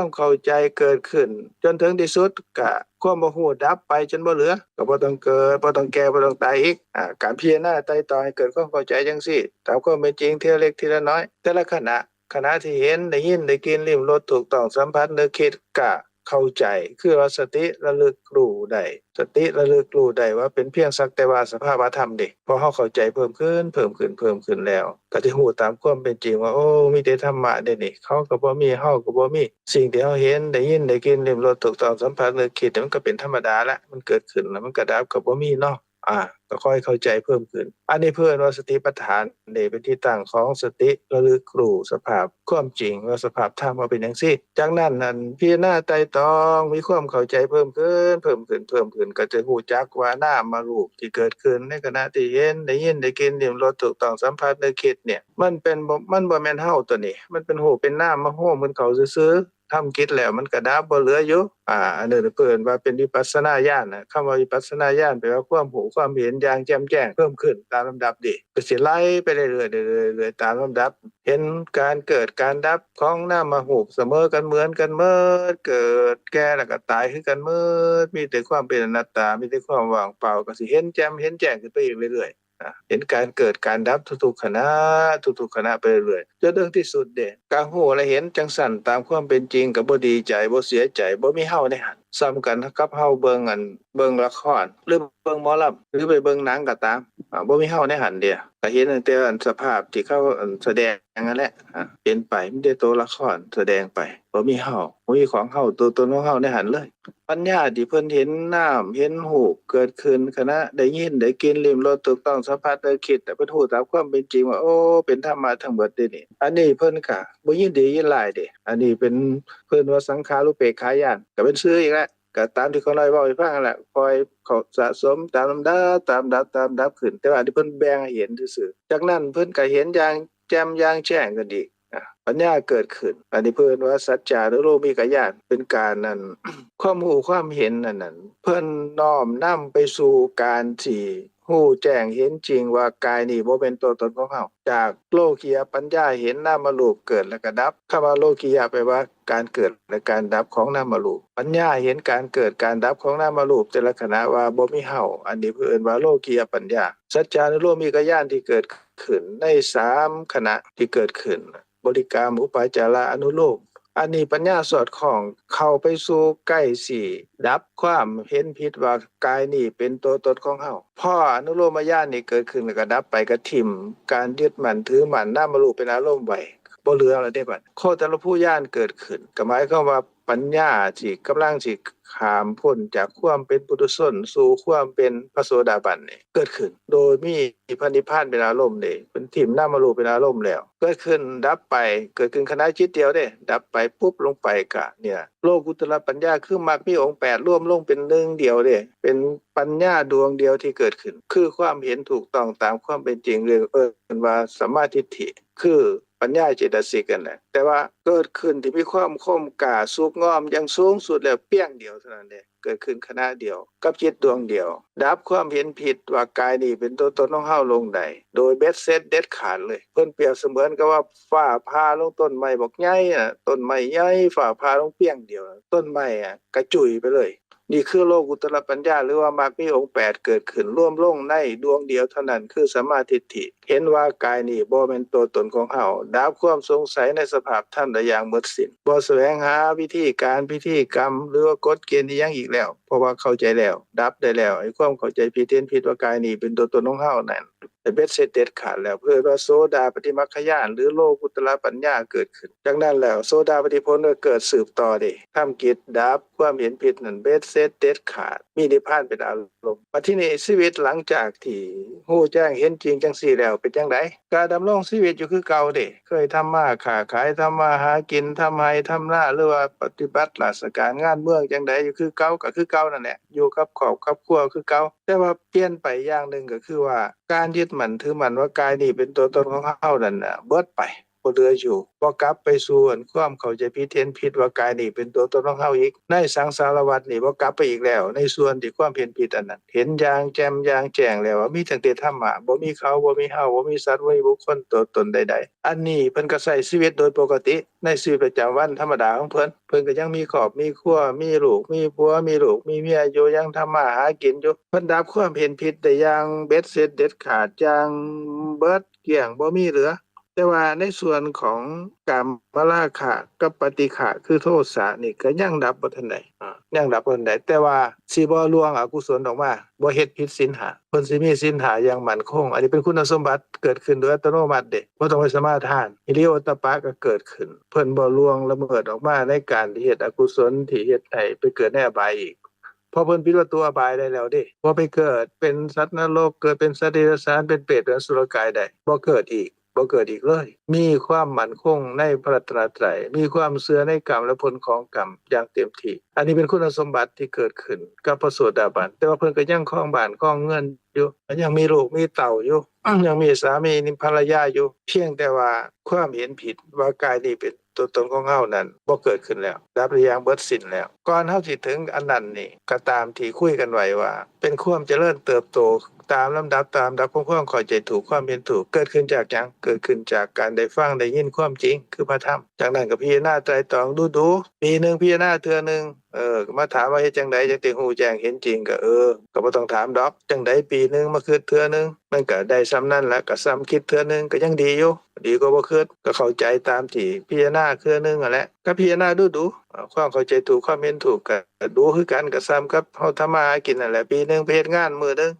มเข้าใจเกิดขึ้นจนถึงที่สุดก็ความบ่ฮู้ดับไปจนบ่เหลือก็บ่ต้องเกิดบ่ต้องแก่บ่ต้องตายอีกการพิจารณาไตร่ตรองให้เกิดความเข้าใจจังซี่ตามความเป็นจริงทีละเล็กทีละน้อยแต่ละขณะที่เห็นได้ยินได้กินลิ้มรสถูกต้องสัมผัสนึกคิดก็เข้าใจคือว่าสติระลึกรู้ได้ว่าเป็นเพียงสักแต่ว่าสภาวะธรรมเด้พอเฮาเข้าใจเพิ่มขึ้นแล้วก็สิฮู้ตามความเป็นจริงว่าโอ้มีแต่ธรรมะเด้นี่เขาก็บ่มีเฮาก็บ่มีสิ่งที่เฮาเห็นได้ยินได้กินลิ้มรสถูกต้องสัมผัสนึกคิดมันก็เป็นธรรมดาละมันเกิดขึ้นแล้วมันก็ดับก็บ่มีเนาะก็ค่อยเข้าใจเพิ่มขึ้นอันนี้เพิ่นว่าสติปัฏฐานนี่เป็นที่ตั้งของสติระลึกรู้สภาพความจริงว่าสภาพธรรมว่าเป็นจังซี่จากนั้นนั่นพิจารณาไตร่ตรองมีความเข้าใจเพิ่มขึ้นก็จะรู้จักว่านามรูปที่เกิดขึ้นในขณะที่เห็นได้ยินได้กินลิ้มรสถูกต้องสัมผัสนึกคิดเนี่ยมันบ่แม่นเฮาตัวนี้มันเป็นรูปเป็นนามมาโฮมมันเข้าซื่อทำกิจแล้วมันก็ดับบ่เหลืออยู่อันนี้เพิ่นว่าเป็นวิปัสสนาญาณน่ะคำว่าวิปัสสนาญาณแปลว่าความรู้ความเห็นอย่างแจ่มแจ้งเพิ่มขึ้นตามลำดับดิก็สิไล่ไปเรื่อยๆตามลำดับเห็นการเกิดการดับของนามรูปเสมอกันเหมือนกันหมดเกิดแก่แล้วก็ตายคือกันหมดมีแต่ความเป็นอนัตตามีแต่ความว่างเปล่าก็สิเห็นแจ่มเห็นแจ้งขึ้นไปอีกเรื่อยๆเห็นการเกิดการดับทุกๆขณะไปเรื่อยๆจนถึงที่สุดเด้การรู้และเห็นจังซั่นตามความเป็นจริงก็บ่ดีใจบ่เสียใจบ่มีเฮาในหันซ้ำกันกับเฮาเบิ่งละครหรือเบิ่งหมอลำหรือไปเบิ่งหนังก็ตามบ่มีเฮาในหันเด้ก็เห็นตั้งแต่สภาพที่เขาแสดงนั่นแหละเห็นไปมีแต่ตัวละครแสดงไปบ่มีเฮาบ่มีของเฮาตัวตนของเฮาในหันเลยปัญญาที่เพิ่นเห็นน้ำเห็นรูปเกิดขึ้นขณะได้ยินได้กินลิ้มรสถูกต้องสัมผัสนึกคิดแต่เพิ่นรู้ตามความเป็นจริงว่าโอ้เป็นธรรมะทั้งหมดเด้นี่อันนี้เพิ่นก็บ่ยินดียินร้ายเด้อันนี้เป็นเพิ่นว่าสังขารุปเปกขายานก็เป็นชื่ออีกแล้วก็ตามที่เขาน้อยเว้าให้ฟังนั่นแหละคอยเขาสะสมตามลำดับขึ้นแต่ว่าอันนี้เพิ่นแบ่งให้เห็นซื่อๆจากนั้นเพิ่นก็เห็นอย่างแจ่มอย่างแจ้งกันอีกปัญญาเกิดขึ้นอันนี้เพิ่นว่าสัจจานุโลมิกญาณเป็นการนั้น ความรู้ความเห็นนั่นเพิ่นน้อมนำไปสู่การที่ รู้แจ้งเห็นจริงว่ากายนี้บ่เป็นตัวตนของเฮาจากโลกียปัญญาเห็นนามรูปเกิดและก็ดับคำว่าโลกียแปลว่าการเกิดและการดับของนามรูปปัญญาเห็นการเกิดการดับของนามรูปแต่ละขณะว่าบ่มีเฮาอันนี้เพิ่นว่าโลกียปัญญาสัจจานุโลมิกญาณที่เกิดขึ้นใน3ขณะที่เกิดขึ้นบริกรรมอุปาจาระอนุโลมอันนี้ปัญญาสอดคล้องเข้าไปสู่ใกล้สิดับความเห็นผิดว่ากายนี้เป็นตัวตนของเฮาพออนุโลมญาณนี้เกิดขึ้นแล้วก็ดับไปก็ทิ่มการยึดมั่นถือมั่นนามรูปเป็นอารมณ์ไว้บ่เหลือแล้วเด้บัดโคตรภูญาณเกิดขึ้นก็หมายความว่าปัญญาที่กำลังสิข้ามพ้นจากความเป็นปุถุชนสู่ความเป็นพระโสดาบันนี่เกิดขึ้นโดยมีพระนิพพานเป็นอารมณ์นี่เป็นทิ่มนามรูปเป็นอารมณ์แล้วเกิดขึ้นดับไปเกิดขึ้นขณะจิตเดียวเด้ดับไปปุ๊บลงไปก็เนี่ยโลกุตตรปัญญาคือมรรคมีองค์8รวมลงเป็นหนึ่งเดียวเด้เป็นปัญญาดวงเดียวที่เกิดขึ้นคือความเห็นถูกต้องตามความเป็นจริงเรียกว่าสัมมาทิฏฐิคือปัญญาเจตสิกกันแหละแต่ว่าเกิดขึ้นที่มีความคมกล้าสุกงอมอย่างสูงสุดแล้วเปี้ยงเดียวเท่านั้นเองเกิดขึ้นขณะเดียวกับจิตดวงเดียวดับความเห็นผิดว่ากายนี้เป็นตัวตนของเฮาลงได้โดยเบ็ดเสร็จเด็ดขาดเลยเพิ่นเปรียบเสมือนกับว่าฟ้าผ่าลงต้นไม้บักใหญ่ต้นไม้ใหญ่ฟ้าผ่าลงเปี้ยงเดียวต้นไม้กระจุยไปเลยนี่คือโลกุตตรปัญญาหรือว่ามรรคมีองค์8เกิดขึ้นร่วมลงในดวงเดียวเท่านั้นคือสัมมาทิฏฐิเห็นว่ากายนี้บ่แม่นตัวตนของเฮาดับความสงสัยในสภาพธรรมได้อย่างหมดสิ้นบ่แสวงหาวิธีการพิธีกรรมหรือว่ากฎเกณฑ์อีหยังอีกแล้วเพราะว่าเข้าใจแล้วดับได้แล้วไอ้ความเข้าใจผิดเห็นผิดว่ากายนี้เป็นตัวตนของเฮานั่นแต่เบ็ดเสร็จเด็ดขาดแล้วเพื่อว่าโสดาปฏิมัคคญาณหรือโลกุตตรปัญญาเกิดขึ้นจากนั้นแล้วโสดาปฏิผลก็เกิดสืบต่อเด้ทำกิจดับความเห็นผิดนั่นเบ็ดเสร็จเด็ดขาดมีนิพพานเป็นอารมณ์มาที่นี่ชีวิตหลังจากที่ฮู้แจ้งเห็นจริงจังซี่แล้วเป็นจังไดการดำรงชีวิตอยู่คือเก่าเด้เคยทำมาค้าขายทำมาหากินทำไร่ทำนาหรือว่าปฏิบัติราชการงานเมืองจังไดอยู่คือเก่าก็คือเก่านั่นแหละอยู่กับครอบครัวคือเก่าแต่ว่าเปลี่ยนไปอย่างนึงก็คือว่าการยึดมั่นถือมั่นว่ากายนี้เป็นตัวตนของเฮานั่นน่ะเบิดไปบ่เหลืออยู่บ่กลับไปสู่ความเข้าใจผิดเห็นผิดว่ากายนี้เป็นตัวตนของเฮาอีกในสังสารวัฏนี่บ่กลับไปอีกแล้วในส่วนที่ความเห็นผิดอันนั้นเห็นอย่างแจ่มอย่างแจ้งแล้วว่ามีตั้งแต่ธรรมะบ่มีเขาบ่มีเฮาบ่มีสัตว์บ่มีบุคคลตัวตนใดๆอันนี้เพิ่นก็ใช้ชีวิตโดยปกติในชีวิตประจำวันธรรมดาของเพิ่นก็ยังมีครอบมีครัวมีลูกมีผัวมีลูกมีเมียอยู่ยังทำมาหากินอยู่เพิ่นดับความเห็นผิดได้อย่างเบ็ดเสร็จเด็ดขาดอย่างเบิดเกลี้ยงบ่มีเหลือแต่ว่าในส่วนของกามราคะกับปฏิฆะคือโทสะนี่ก็ยังดับบ่ทันได้ยังดับบ่ทันได้แต่ว่าสิบ่ล่วงอกุศลออกมาบ่เฮ็ดผิดศีล5เพิ่นสิมีศีล5อย่างมั่นคงอันนี้เป็นคุณสมบัติเกิดขึ้นโดยอัตโนมัติเด้บ่ต้องไปสมาทานฮิริโอตตัปปะก็เกิดขึ้นเพิ่นบ่ล่วงละเมิดออกมาในการที่เฮ็ดอกุศลที่เฮ็ดให้ไปเกิดในอบายอีกพอเพิ่นปิดประตูอบายได้แล้วเด้บ่ไปเกิดเป็นสัตว์นรกเกิดเป็นสัตว์เดรัจฉานเป็นเปรตเป็นอสุรกายได้บ่เกิดอีกเลยมีความมั่นคงในพระรัตนตรัยมีความเชื่อในกรรมและผลของกรรมอย่างเต็มที่อันนี้เป็นคุณสมบัติที่เกิดขึ้นกับพระโสดาบันแต่ว่าเพิ่นก็ยังครองบ้านครองเงินอยู่ยังมีลูกมีเต้าอยู่ยังมีสามีมีภรรยาอยู่เพียงแต่ว่าความเห็นผิดว่ากายนี้เป็นตัวตนของเฮานั้นบ่เกิดขึ้นแล้วดับไปอย่างเบิดสิ้นแล้วก่อนเฮาสิถึงอันนั้นนี่ก็ตามที่คุยกันไว้ว่าเป็นความเจริญเติบโตตามลำดับของความเข้าใจถูกความเห็นถูกเกิดขึ้นจากหยังเกิดขึ้นจากการได้ฟังได้ยินความจริงคือพระธรรมจากนั้นก็พิจารณาไตร่ตรองดูปีนึงพิจารณาเทื่อนึงก็มาถามว่าเฮ็ดจังไดจังสิฮู้แจ้งเห็นจริงก็ก็บ่ต้องถามดอกจังไดปีนึงมาคิดเทื่อนึงมันก็ได้ส่ำนั้นแหละก็ซ้ำคิดเทื่อนึงก็ยังดีอยู่ดีกว่าบ่คิดก็เข้าใจตามที่พิจารณาเทื่อนึงนั่นแหละก็พิจารณาดูความเข้าใจถูกความเห็นถูกก็ดูคือกันก็ซ้ำกับเฮาทำมาหากินนั่นแหละปีนึงไปเฮ็ดงานมื้อนึง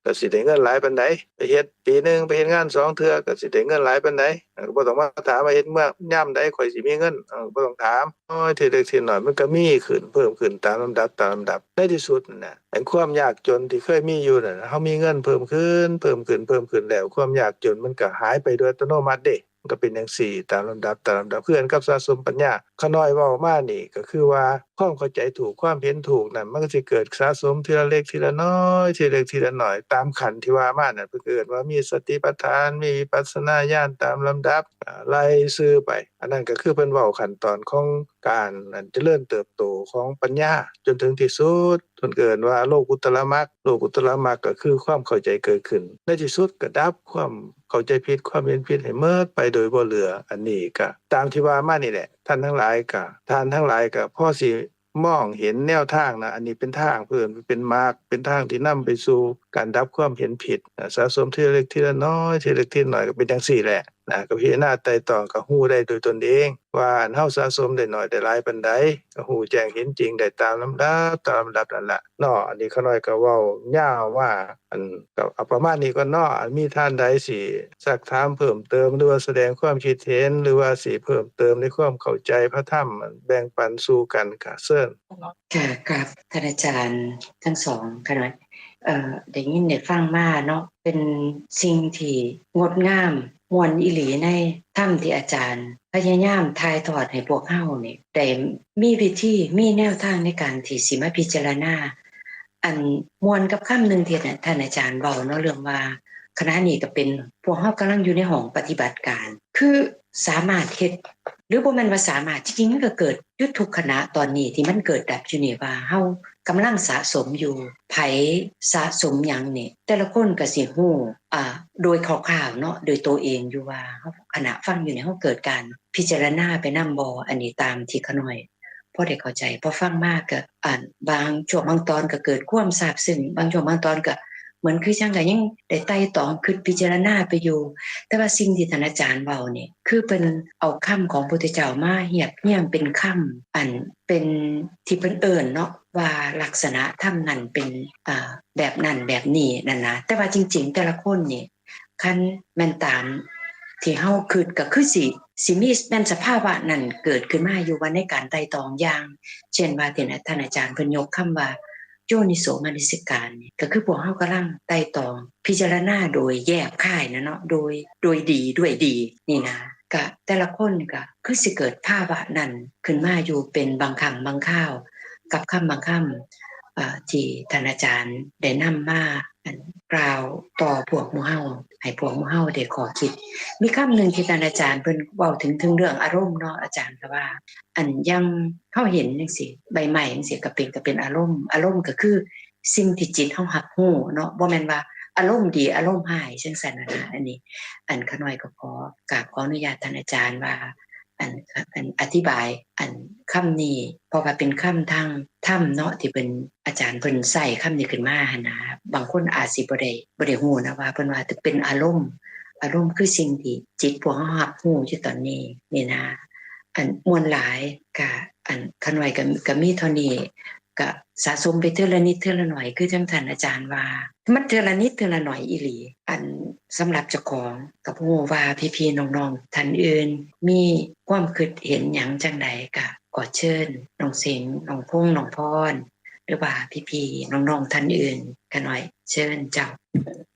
ก็สิได้เงินหลายปานใดไปเฮ็ดปีนึงไปเฮ็ดงาน2เทื่อก็สิได้เงินหลายปานใดก็บ่ต้องมาถามว่าเฮ็ดเมื่อยามใดข่อยสิมีเงินบ่ต้องถามโอ้ยทีเล็กทีน้อยมันก็มีขึ้นเพิ่มขึ้นตามลำดับในที่สุดน่ะไอ้ความยากจนที่เคยมีอยู่น่ะเฮามีเงินเพิ่มขึ้นแล้วความยากจนมันก็หายไปโดยอัตโนมัติเด้ก็เป็นจังซี่ตามลำดับคือกันกับสะสมปัญญาขน้อยเว้ามานี่ก็คือว่า ความเข้าใจถูกความเห็นถูกนั่นมันก็สิเกิดสะสมทีละเล็กทีละน้อยทีละเล็กทีละน้อยตามขันธ์ที่ว่ามานั่นเพิ่นเอิ้นว่ามีสติปัฏฐานมีวิปัสสนาญาณตามลำดับไล่ชื่อไปอันนั้นก็คือเพิ่นเว้าขั้นตอนของการเจริญเติบโตของปัญญาจนถึงที่สุดเพิ่นเอิ้นว่าโลกุตตรมรรคโลกุตตรมรรคก็คือความเข้าใจเกิดขึ้นในที่สุดก็ดับความเข้าใจผิดความเห็นผิดให้หมดไปโดยบ่เหลืออันนี้ก็ตามที่ว่ามานี่แหละท่านทั้งหลายก็พอสิมองเห็นแนวทางนะอันนี้เป็นทางเพิ่นเป็นมาร์กเป็นทางที่นำไปสู่การดับความเห็นผิดสะสมทีละเล็กทีละน้อยทีละเล็กทีละน้อยก็เป็นจังซี่แหละก็พิจารณาไตร่ตรองก็ฮู้ได้โดยตนเองว่าเฮาสะสมได้น้อยได้หลายปานใดก็ฮู้แจ้งเห็นจริงได้ตามลำดับนั่นล่ะเนาะอันนี้เขาน้อยก็เว้ายาวว่าอันก็เอาประมาณนี้ก่อนเนาะมีท่านใดสิซักถามเพิ่มเติมหรือว่าแสดงความคิดเห็นหรือว่าสิเพิ่มเติมในความเข้าใจพระธรรมแบ่งปันสู่กันก็เชิญค่ะกับท่านอาจารย์ทั้งสองค่ะน้อยได้ยินได้ฟังมาเนาะเป็นสิ่งที่งดงามม่วนอีหลีในธรรมที่อาจารย์พยายามถ่ายทอดให้พวกเฮานี่ได้มีวิธีมีแนวทางในการที่สิมาพิจารณาอันม่วนกับคำนึงที่ท่านอาจารย์เว้าเนาะเรื่องว่าคณะนี้ก็เป็นพวกเฮากำลังอยู่ในห้องปฏิบัติการคือสามารถเฮ็ดหรือบ่แม่นว่าสามารถจริงๆมันก็เกิดอยู่ทุกคณะตอนนี้ที่มันเกิดดับอยู่นี่ว่าเฮากำลังสะสมอยู่ไผสะสมหยังนี่แต่ละคนก็สิฮู้โดยคร่าวๆเนาะโดยตัวเองอยู่ว่าเฮาขณะฟังอยู่นี่เฮาเกิดการพิจารณาไปนำบ่อันนี้ตามที่ขน้อยพอได้เข้าใจพอฟังมากก็บางช่วงบางตอนก็เกิดความซาบซึ้งบางช่วงบางตอนก็เหมือนคือจังได๋ยังได้ไต่ตองคิดพิจารณาไปอยู่แต่ว่าสิ่งที่ท่านอาจารย์เว้านี่คือเพิ่นเอาคำของพระพุทธเจ้ามาเรียบเรียงเป็นคำเป็นที่เพิ่นเอิ้นเนาะว่าลักษณะธรรมนั้นเป็นแบบนั้นแบบนี้นั่นนะแต่ว่าจริงๆแต่ละคนนี่คันแม่นตามที่เฮาคิดก็คือสิมีแม่นสภาวะนั้นเกิดขึ้นมาอยู่ว่าในการไต่ตองอย่างเช่นว่าที่ท่านอาจารย์เพิ่นยกคำว่าโยนิโสมนสิการนี่ก็คือพวกเฮากำลังไต่ตองพิจารณาโดยแยบคายนะเนาะโดยดีด้วยดีนี่นะก็แต่ละคนก็คือสิเกิดภาวะนั้นขึ้นมาอยู่เป็นบางครั้งบางคราวกับคำบางคำที่ท่านอาจารย์ได้นำมากล่าวต่อพวกหมู่เฮาให้พวกหมู่เฮาได้ขอคิดมีคำหนึ่งที่ท่านอาจารย์เพิ่นเว้าถึงเรื่องอารมณ์เนาะอาจารย์ก็ว่ายังเฮาเห็นจังซี่ใบไม้จังซี่ก็เป็นอารมณ์ก็คือสิ่งที่จิตเฮารับรู้เนาะบ่แม่นว่าอารมณ์ดีอารมณ์ร้ายจังซั่นน่ะนะอันนี้ขน้อยก็ขอกราบขออนุญาตท่านอาจารย์ว่าอธิบายคำนี้เพราะว่าเป็นคำทางธรรมเนาะที่เป็นอาจารย์เพิ่นใส่คำนี้ขึ้นมาหั่นนะบางคนอาจสิบ่ได้ฮู้นะว่าเพิ่นว่าเป็นอารมณ์คือสิ่งที่จิตพวกเฮารับรู้อยู่ตอนนี้นี่นะมวลหลายก็ขน้อยก็มีเท่านี้ก็สะสมไปเทื่อละนิดเทื่อละหน่อยคือจังท่านอาจารย์ว่ามันเทื่อละนิดเทื่อละหน่อยอีหลีสำหรับเจ้าของกับฮู้ว่าพี่ๆน้องๆท่านอื่นมีความคิดเห็นหยังจังใดก็ขอเชิญน้องสิงห์น้องพงษ์น้องพรหรือว่าพี่ๆน้องๆท่านอื่นก็หน่อยเชิญเจ้า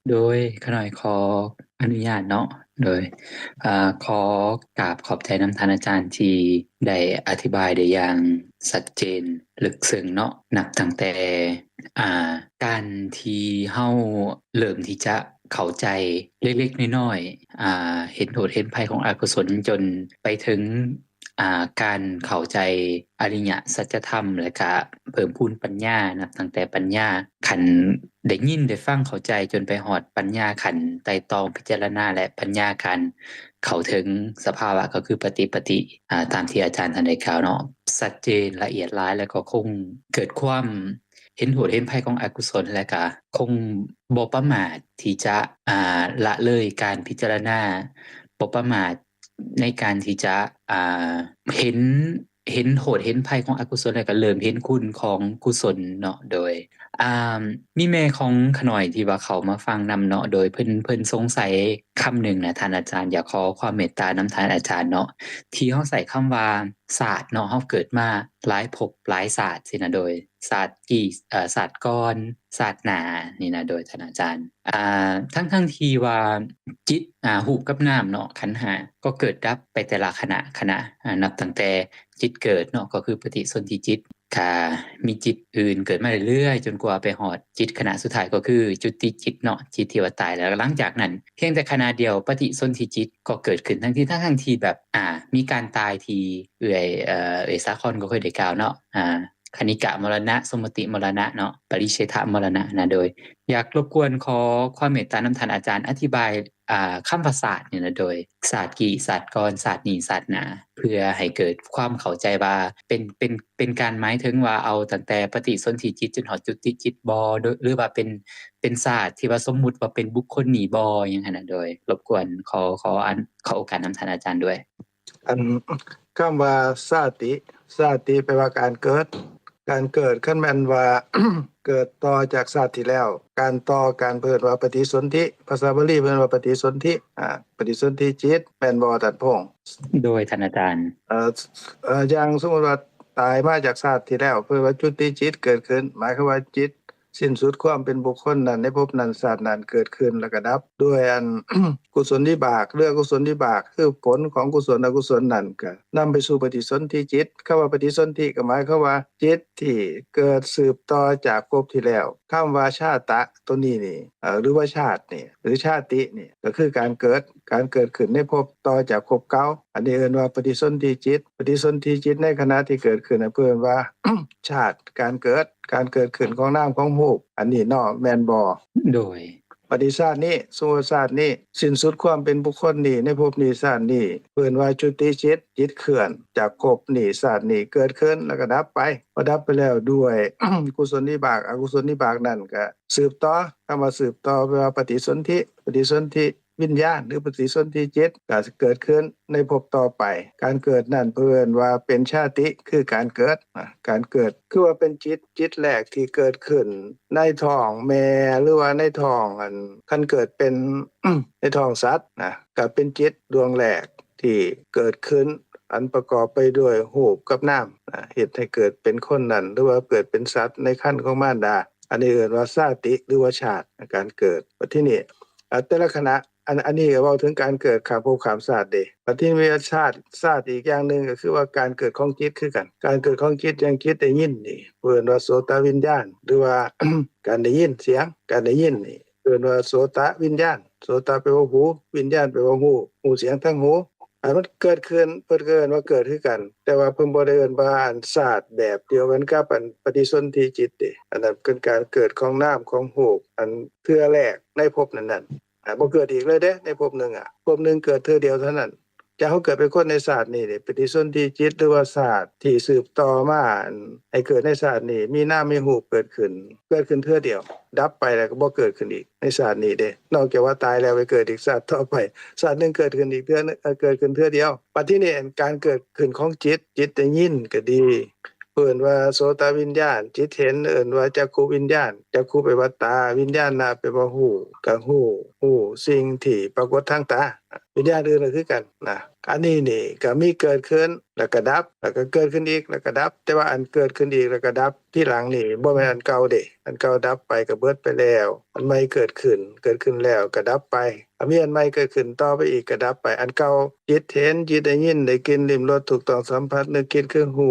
โดยขน้อยขออนุญาตเนาะโดยขอกราบขอบใจท่านอาจารย์ที่ได้อธิบายได้อย่างชัดเจนลึกซึ้งเนาะนับตั้งแต่การที่เฮาเริ่มที่จะเข้าใจเล็กๆน้อยๆเห็นโทษเห็นภัยของอกุศลจนไปถึงการเข้าใจอริยสัจธรรมและก็เพิ่มพูนปัญญานับตั้งแต่ปัญญาขั้นได้ยินได้ฟังเข้าใจจนไปฮอดปัญญาขั้นไตร่ตรองพิจารณาและปัญญาขั้นเข้าถึงสภาวะก็คือปฏิตามที่อาจารย์ท่านได้กล่าวเนาะชัดเจนละเอียดหลายแล้วก็คงเกิดความเห็นโทษเห็นภัยของอกุศลและก็คงบ่ประมาทที่จะละเลยการพิจารณาบ่ประมาทในการที่จะเห็นโทษเห็นภัยของอกุศลแล้วก็เริ่มเห็นคุณของกุศลเนาะโดยมีแม่ของขน้อยที่ว่าเขามาฟังนำเนาะโดยเพิ่นสงสัยคำหนึ่งนะท่านอาจารย์อยากขอความเมตตานำท่านอาจารย์เนาะที่เฮาใส่คำว่าศาสตร์เนาะเฮาเกิดมาหลายภพหลายศาสตร์สินะโดยศาสตร์ศาสตร์ก่อนศาสตร์หน้านี่นะโดยท่านอาจารย์ทั้งที่ว่าจิตรูปกับนามเนาะขันธ์5ก็เกิดดับไปแต่ละขณะนับตั้งแต่จิตเกิดเนาะก็คือปฏิสนธิจิต ค่ะมีจิตอื่นเกิดมาเรื่อยๆจนกว่าไปฮอดจิตขณะสุดท้ายก็คือจุติจิตเนาะจิตที่ว่าตายแล้วหลังจากนั้นเพียงแต่ขณะเดียวปฏิสนธิจิตก็เกิดขึ้นทั้งที่แบบมีการตายที่เอื้อยสาครก็เคยได้กล่าวเนาะคณิกะมรณะสมมติมรณะเนาะปริเฉทมรณะนะโดยอยากรบกวนขอความเมตตานำท่านอาจารย์อธิบายคำว่าศาสตร์เนี่ยนะโดยศาสตร์กี่ศาสตร์กรศาสตร์นี้ศาสตร์หนาเพื่อให้เกิดความเข้าใจว่าเป็นการหมายถึงว่าเอาตั้งแต่ปฏิสนธิจิตจนฮอดจุติจิตบ่หรือว่าเป็นศาสตร์ที่ว่าสมมุติว่าเป็นบุคคลนี้บ่อย่างนั้นน่ะโดยรบกวนขอโอกาสนำท่านอาจารย์ด้วยอันคำว่าชาติแปลว่าการเกิดคันแม่นว่า เกิดต่อจากชาติที่แล้วการต่อการเพิ่นว่าปฏิสนธิภาษาบาลีเพิ่นว่าปฏิสนธิปฏิสนธิจิตแม่นบ่ท่านพงษ์โดยท่านอาจารย์อย่างสมมุติว่าตายมาจากชาติที่แล้วเพิ่นว่าจุติจิตเกิดขึ้นหมายความว่าจิตสิ้นสุดความเป็นบุคคลนั้นในภพนั้นชาตินั้นเกิดขึ้นแล้วก็ดับด้วยอัน กุศลวิบากเรื่องกุศลวิบากคือผลของกุศลอกุศลนั้นก็นำไปสู่ปฏิสนธิจิตคำว่าปฏิสนธิก็หมายความว่าจิตที่เกิดสืบต่อจากภพที่แล้วคำว่าชาตะตัวนี้นี่หรือว่าชาตินี่หรือชาตินี่ก็คือการเกิดขึ้นในภพต่อจากภพเก่าอันนี้เรียกว่าปฏิสนธิจิตในขณะที่เกิดขึ้นเพิ่นว่า ชาติการเกิดขึ้นของนามของรูปอันนี้เนาะแม่นบ่โดยปฏิชาตินี้สมมุติชาตินี้สิ้นสุดความเป็นบุคคลนี้ในภพนี้ชาตินี้เพิ่นว่าจุติจิตเคลื่อนจากภพนี้ชาตินี้เกิดขึ้นแล้วก็ดับไปพอดับไปแล้วด้วย กุศลวิบากอกุศลวิบากนั่นก็สืบต่อคำว่าสืบต่อแปลว่าปฏิสนธิวิญญาณหรือปฏิสนธิจิตก็เกิดขึ้นในภพต่อไปการเกิดนั่นเพิ่นว่าเป็นชาติคือการเกิดคือว่าเป็นจิตแรกที่เกิดขึ้นในท้องแม่หรือว่าในท้องคันเกิดเป็น ในท้องสัตว์นะก็เป็นจิตดวงแรกที่เกิดขึ้นอันประกอบไปด้วยรูปกับนามเฮ็ดให้เกิดเป็นคนนั้นหรือว่าเกิดเป็นสัตว์ในครรภ์ของมารดาอันนี้เรียกว่าชาติหรือว่าชาติการเกิดบัดทีนี้แต่ละขณะอันนี้ก็เว้าถึงการเกิดข้ามภพข้ามชาติเด้บัดทีนี้ชาติอีกอย่างนึงก็คือว่าการเกิดของจิตคือกันการเกิดของจิตอย่างจิตได้ยินนี่เพิ่นว่าโสตวิญญาณหรือว่า การได้ยินเสียงการได้ยินนี่เพิ่นว่าโสตวิญญาณโสตแปลว่าหูวิญญาณแปลว่าหูเสียงทั้งหูมันเกิดขึ้นเพิ่นก็เอิ้นว่าเกิดคือกันแต่ว่าเพิ่นบ่ได้เอิ้นว่าชาติแบบเดียวกันกับปฏิสนธิจิตเด้อันนั้นเป็นการเกิดของนามของรูปอันเทื่อแรกในภพนั้นบ่เกิดอีกเลยเด้ในภพนึงภพนึงเกิดเทื่อเดียวเท่านั้นจะเฮาเกิดเป็นคนในชาตินี้เด้ปฏิสนธิจิตหรือว่าชาติที่สืบต่อมาให้เกิดในชาตินี้มีนามมีรูปเกิดขึ้นเทื่อเดียวดับไปแล้วก็บ่เกิดขึ้นอีกในชาตินี้เด้นอกจากว่าตายแล้วไปเกิดอีกชาติต่อไปชาตินึงเกิดขึ้นอีกเทื่อนึงเกิดขึ้นเทื่อเดียวบัดทีนี้การเกิดขึ้นของจิตได้ยินก็ดีเอิ้นว่าโสตวิญญาณจิตเห็นเอิ้นว่าจักขุวิญญาณจักขุแปลว่าตาวิญญาณแปลว่าหูก็หูสิ่งที่ปรากฏทางตาวิญญาณอื่นก็คือกันนะอันนี้นี่ก็มีเกิดขึ้นแล้วก็ดับแล้วก็เกิดขึ้นอีกแล้วก็ดับแต่ว่าอันเกิดขึ้นอีกแล้วก็ดับที่หลังนี่บ่แม่นอันเก่าเด้อันเก่าดับไปก็เบิดไปแล้วอันใหม่เกิดขึ้นแล้วก็ดับไปมีอันใหม่เกิดขึ้นต่อไปอีกก็ดับไปอันเก่าจิตเห็นจิตได้ยินได้กลิ่นลิ้มรสถูกต้องสัมผัสนึกคิดคือหู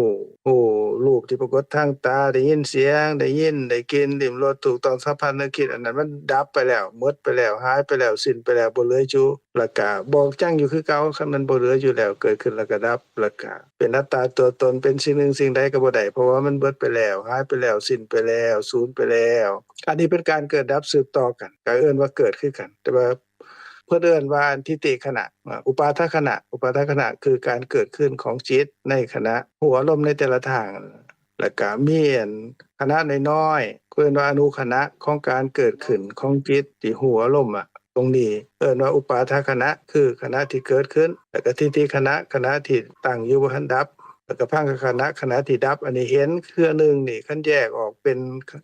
รูปที่ปรากฏทางตาได้ยินเสียงได้ยินได้กลิ่นลิ้มรสถูกต้องสัมผัสนึกคิดอันนั้นมันดับไปแล้วหมดไปแล้วหายไปแล้วสิ้นไปแล้วบ่เหลืออยู่แล้วก็บ่จังอยู่คือเก่าคันมันบ่เหลืออยู่แล้วเกิดขึ้นแล้วก็ดับแล้วก็เป็นอัตตาตัวตนเป็นสิ่งหนึ่งสิ่งใดก็บ่ได้เพราะว่ามันเบิดไปแล้วหายไปแล้วสิ้นไปแล้วสูญไปแล้วอันนี้เป็นการเกิดดับสืบต่อกันก็เอิ้นว่าเกิดคือกันแต่ว่าเพิ่นเอิ้นว่าทิฏฐิขณะอุปาทขณะคือการเกิดขึ้นของจิตในขณะหัวลมในแต่ละทางแล้วก็มีขณะน้อยๆเพิ่นว่าอนุขณะของการเกิดขึ้นของจิตที่หัวลมตรงนี้เอิ้นว่าอุปาทขณะคือขณะที่เกิดขึ้นแล้วก็ทิฏฐิขณะที่ตั้งอยู่บ่ทันดับแล้วก็พังคขณะที่ดับอันนี้เห็นคือนึงนี่คันแยกออกเป็น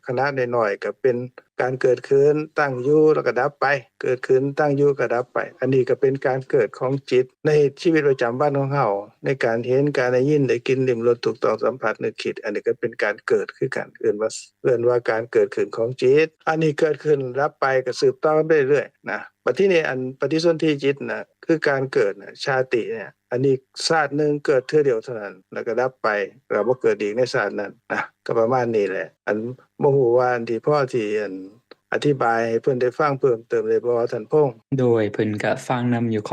คณะน้อยๆก็เป็น การเกิดขึ้นตั้งอยู่แล้วก็ดับไปเกิดขึ้นตั้งอยู่ก็ดับไปอันนี้ก็เป็นการเกิดของจิตในชีวิตประจำวันของเฮาในการเห็นการได้ยินได้กินลิ้มรสถูกต้องสัมผัสนึกคิดอันนี้ก็เป็นการเกิดคือกันเอิ้นว่าการเกิดขึ้นของจิตอันนี้เกิดขึ้นดับไปก็สืบต่อไปเรื่อยๆนะบัดทีนี้อันปฏิสนธิจิตน่ะคือการเกิดน่ะชาติเนี่ยอันนี้ชาตินึงเกิดเทื่อเดียวเท่านั้นแล้วก็ดับไปแล้วบ่เกิดอีกในชาตินั้นนะก็ประมาณนี้แหละอันบ่ฮู้ว่าอันที่พ่อที่อธิบายให้เพิ่นได้ฟังเพิ่มเติมได้บ่ท่านพงษ์โดยเพิ่นก็ฟังนํอยู่ข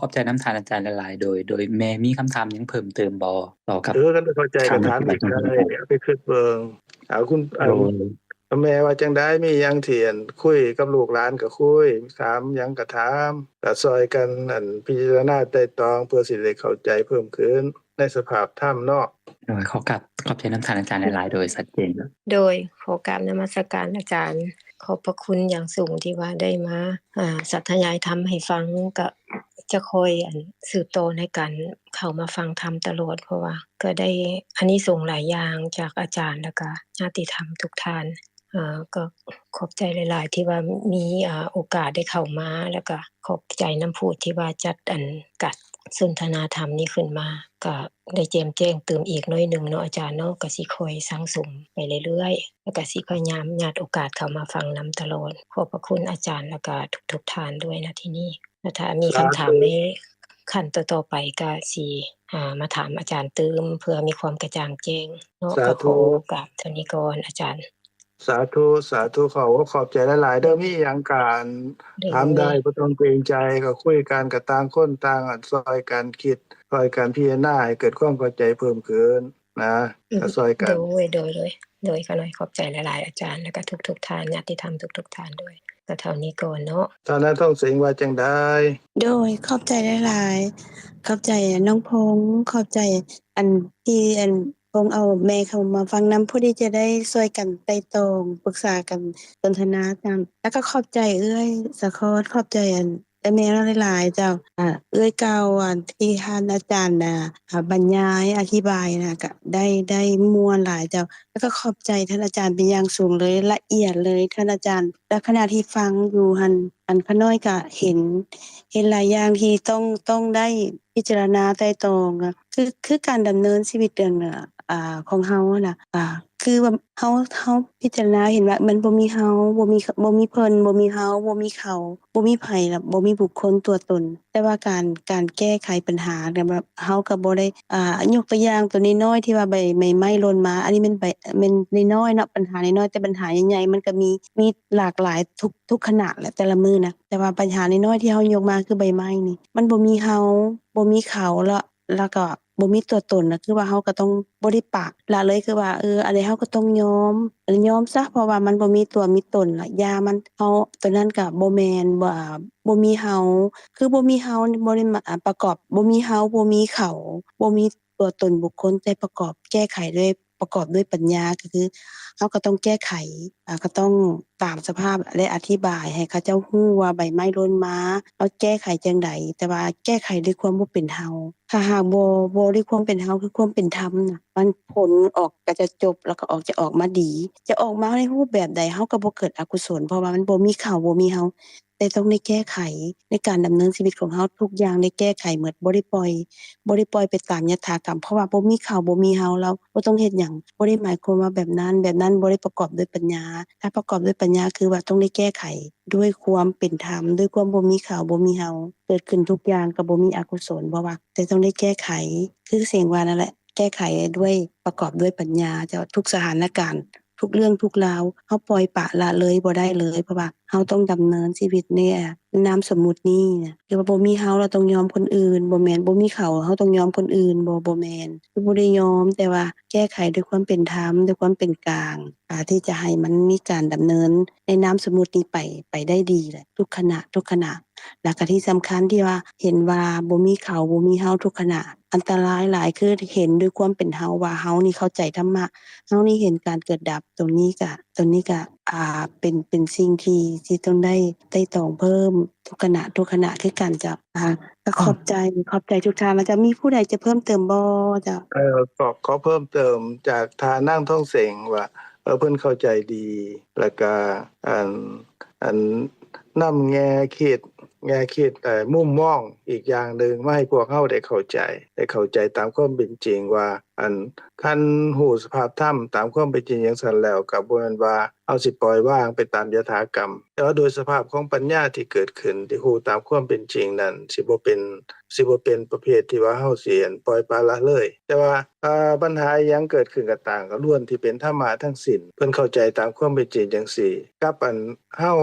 อบใจนํท่านอาจารย์หลายๆโดยแม่มีคำถามหยังเพิ่มเติมบ่ต่อกับกันเข้าใจก็ถามอีกได้ไปคิดเบิ่งคุณแม่ว่าจังได๋มีหยังที่คุยกับลูกหลานก็คุยถามหยังก็ถามก็ช่วยกันพิจารณาไตร่ตรองเพื่อสิได้เข้าใจเพิ่มขึ้นในสภาพธรรมเนาะโดยขอบใจนํท่านอาจารย์หลายๆโดยชัดเจนโดยขอกราบนมัสการอาจารย์ขอบพระคุณอย่างสูงที่ว่าได้มาสาธยายธรรมให้ฟังก็จะคอยสืบต่อในการเข้ามาฟังธรรมตลอดเพราะว่าก็ได้อานิสงส์หลายอย่างจากอาจารย์แล้วก็ญาติธรรมทุกท่านก็ขอบใจหลายๆที่ว่ามีโอกาสได้เข้ามาแล้วก็ขอบใจน้ำพูดที่ว่าจัดกัดสนทนาธรรมนี้ขึ้นมาก็ได้แจ้งเติมอีกน้อยนึงเนาะอาจารย์เนาะก็สิคอยสังสมไปเรื่อยๆแล้วก็สิพยายามญาติโอกาสเข้ามาฟังนำตลอดขอบพระคุณอาจารย์แล้วก็ทุกท่านด้วยนะที่นี่ถ้ามีคำถามในขั้นต่อๆไปก็สิมาถามอาจารย์เติมเพื่อมีความกระจ่างแจ้งเนาะก็ขอกราบเท่านี้ก่อนอาจารย์สาธุขอบใจหลายๆเด้อมีหยังการถามได้บ่ต้องเกรงใจก็คุยกันก็ต่างคนต่างช่วยกันคิดช่วยกันพิจารณาให้เกิดความเข้าใจเพิ่มขึ้นนะก็ช่วยกันโดยขอหน่อยขอบใจหลายๆอาจารย์แล้วก็ทุกท่านญาติธรรมทุกท่านด้วยก็เท่านี้ก่อนเนาะท่านนั้นต้องเสียงว่าจังได๋โดยขอบใจหลายๆขอบใจน้องพงษ์ขอบใจที่พงษ์เอาแม่เข้ามาฟังนำผู้ที่จะได้ช่วยกันไต่ตรองปรึกษากันสนทนากันแล้วก็ขอบใจเอื้อยสะคอขอบใจแม่หลายๆเจ้าเอื้อยเก่าที่ท่านอาจารย์บรรยายอธิบายนะก็ได้ม่วนหลายเจ้าแล้วก็ขอบใจท่านอาจารย์เป็นอย่างสูงเลยละเอียดเลยท่านอาจารย์และขณะที่ฟังอยู่ขน้อยก็เห็นหลายอย่างที่ต้องได้พิจารณาไตร่ตรองคือการดำเนินชีวิตของเฮาน่ะคือว่าเฮาพิจารณาเห็นว่ามันบ่มีเฮาบ่มีเพิ่นบ่มีเฮาบ่มีเขาบ่มีไผล่ะบ่มีบุคคลตัวตนแต่ว่าการแก้ไขปัญหาแบบเฮาก็บ่ได้ยกตัวอย่างตัวน้อยๆที่ว่าใบไม้หล่นมาอันนี้มันน้อยๆเนาะปัญหาน้อยๆแต่ปัญหาใหญ่ๆมันก็มีหลากหลายทุกขณะแหละแต่ละมื้อนะแต่ว่าปัญหาน้อยๆที่เฮายกมาคือใบไม้นี่มันบ่มีเฮาบ่มีเขาแล้วก็บ่มีตัวตนคือว่าเฮาก็ต้องบ่ได้ปะละเลยคือว่าอันนี้เฮาก็ต้องยอมซะเพราะว่ามันบ่มีตัวมีตนล่ะอย่ามันเฮาตัวนั้นก็บ่แม่นบ่มีเฮาคือบ่มีเฮาบ่ได้ประกอบบ่มีเฮาบ่มีเขาบ่มีตัวตนบุคคลแต่แก้ไขด้วยประกอบด้วยปัญญาก็คือเฮาก็ต้องแก้ไขก็ต้องตามสภาพและอธิบายให้เขาเจ้าฮู้ว่าใบไม้หล่นมาเฮาแก้ไขจังได๋แต่ว่าแก้ไขด้วยความบ่เป็นเฮาถ้าหากบ่ด้วยความเป็นเฮาคือความเป็นธรรมน่ะมันผลออกก็จะจบแล้วก็จะออกมาดีจะออกมาในรูปแบบใดเฮาก็บ่เกิดอกุศลเพราะว่ามันบ่มีเขาบ่มีเฮาแต่ต้องได้แก้ไขในการดำเนินชีวิตของเฮาทุกอย่างได้แก้ไขหมดบ่ได้ปล่อยไปตามยถากรรมเพราะว่าบ่มีเขาบ่มีเฮาเราบ่ต้องเฮ็ดหยังบ่ได้หมายความว่าแบบนั้นบ่ได้ประกอบด้วยปัญญาถ้าประกอบด้วยปัญญาคือว่าต้องได้แก้ไขด้วยความเป็นธรรมด้วยความบ่มีเขาบ่มีเฮาเกิดขึ้นทุกอย่างก็บ่มีอกุศลบ่ว่าแต่ต้องได้แก้ไขคือเสียงว่านั่นแหละแก้ไขด้วยประกอบด้วยปัญญาเจ้าทุกสถานการณ์ทุกเรื่องทุกราวเฮาปล่อยปละละเลยบ่ได้เลยเพราะว่าเฮาต้องดำเนินชีวิตเนี่ยนามสมมุตินี้นะคือว่าบ่มีเฮาเราต้องยอมคนอื่นบ่แม่นบ่มีเขาเฮาต้องยอมคนอื่นบ่แม่นคือบ่ได้ยอมแต่ว่าแก้ไขด้วยความเป็นธรรมด้วยความเป็นกลางที่จะให้มันมีการดำเนินในนามสมมุตินี้ไปได้ดีแหละทุกขณะแล้วก็ที่สำคัญที่ว่าเห็นว่าบ่มีเขาบ่มีเฮาทุกขณะอันตรายหลายคือเห็นด้วยความเป็นเฮาว่าเฮานี่เข้าใจธรรมะเฮานี่เห็นการเกิดดับตรงนี้ก็เป็นสิ่งที่ต้องได้ไต่ตรองเพิ่มทุกขณะคือกันจ้ะก็ขอบใจทุกท่านแล้วจะมีผู้ใดจะเพิ่มเติมบ่จ้ะขอเพิ่มเติมจากทานั่งท่องเสงว่า เพิ่นเข้าใจดีแล้วก็อันนำแง่คิดมุมมองอีกอย่างหนึ่งมาให้พวกเฮาได้เข้าใจตามความเป็นจริงว่าคันรู้สภาพธรรมตามความเป็นจริงจังซั่นแล้วก็บ่แม่นว่าเอาสิปล่อยวางไปตามยถากรรมแต่ว่าโดยสภาพของปัญญาที่เกิดขึ้นที่รู้ตามความเป็นจริงนั้นสิบ่เป็นประเภทที่ว่าเฮาสิปล่อยปละละเลยแต่ว่าปัญหาอิหยังเกิดขึ้นก็ต่างก็ล้วนที่เป็นธรรมะทั้งสิ้นเพิ่นเข้าใจตามความเป็นจริงจังซี่กับเฮา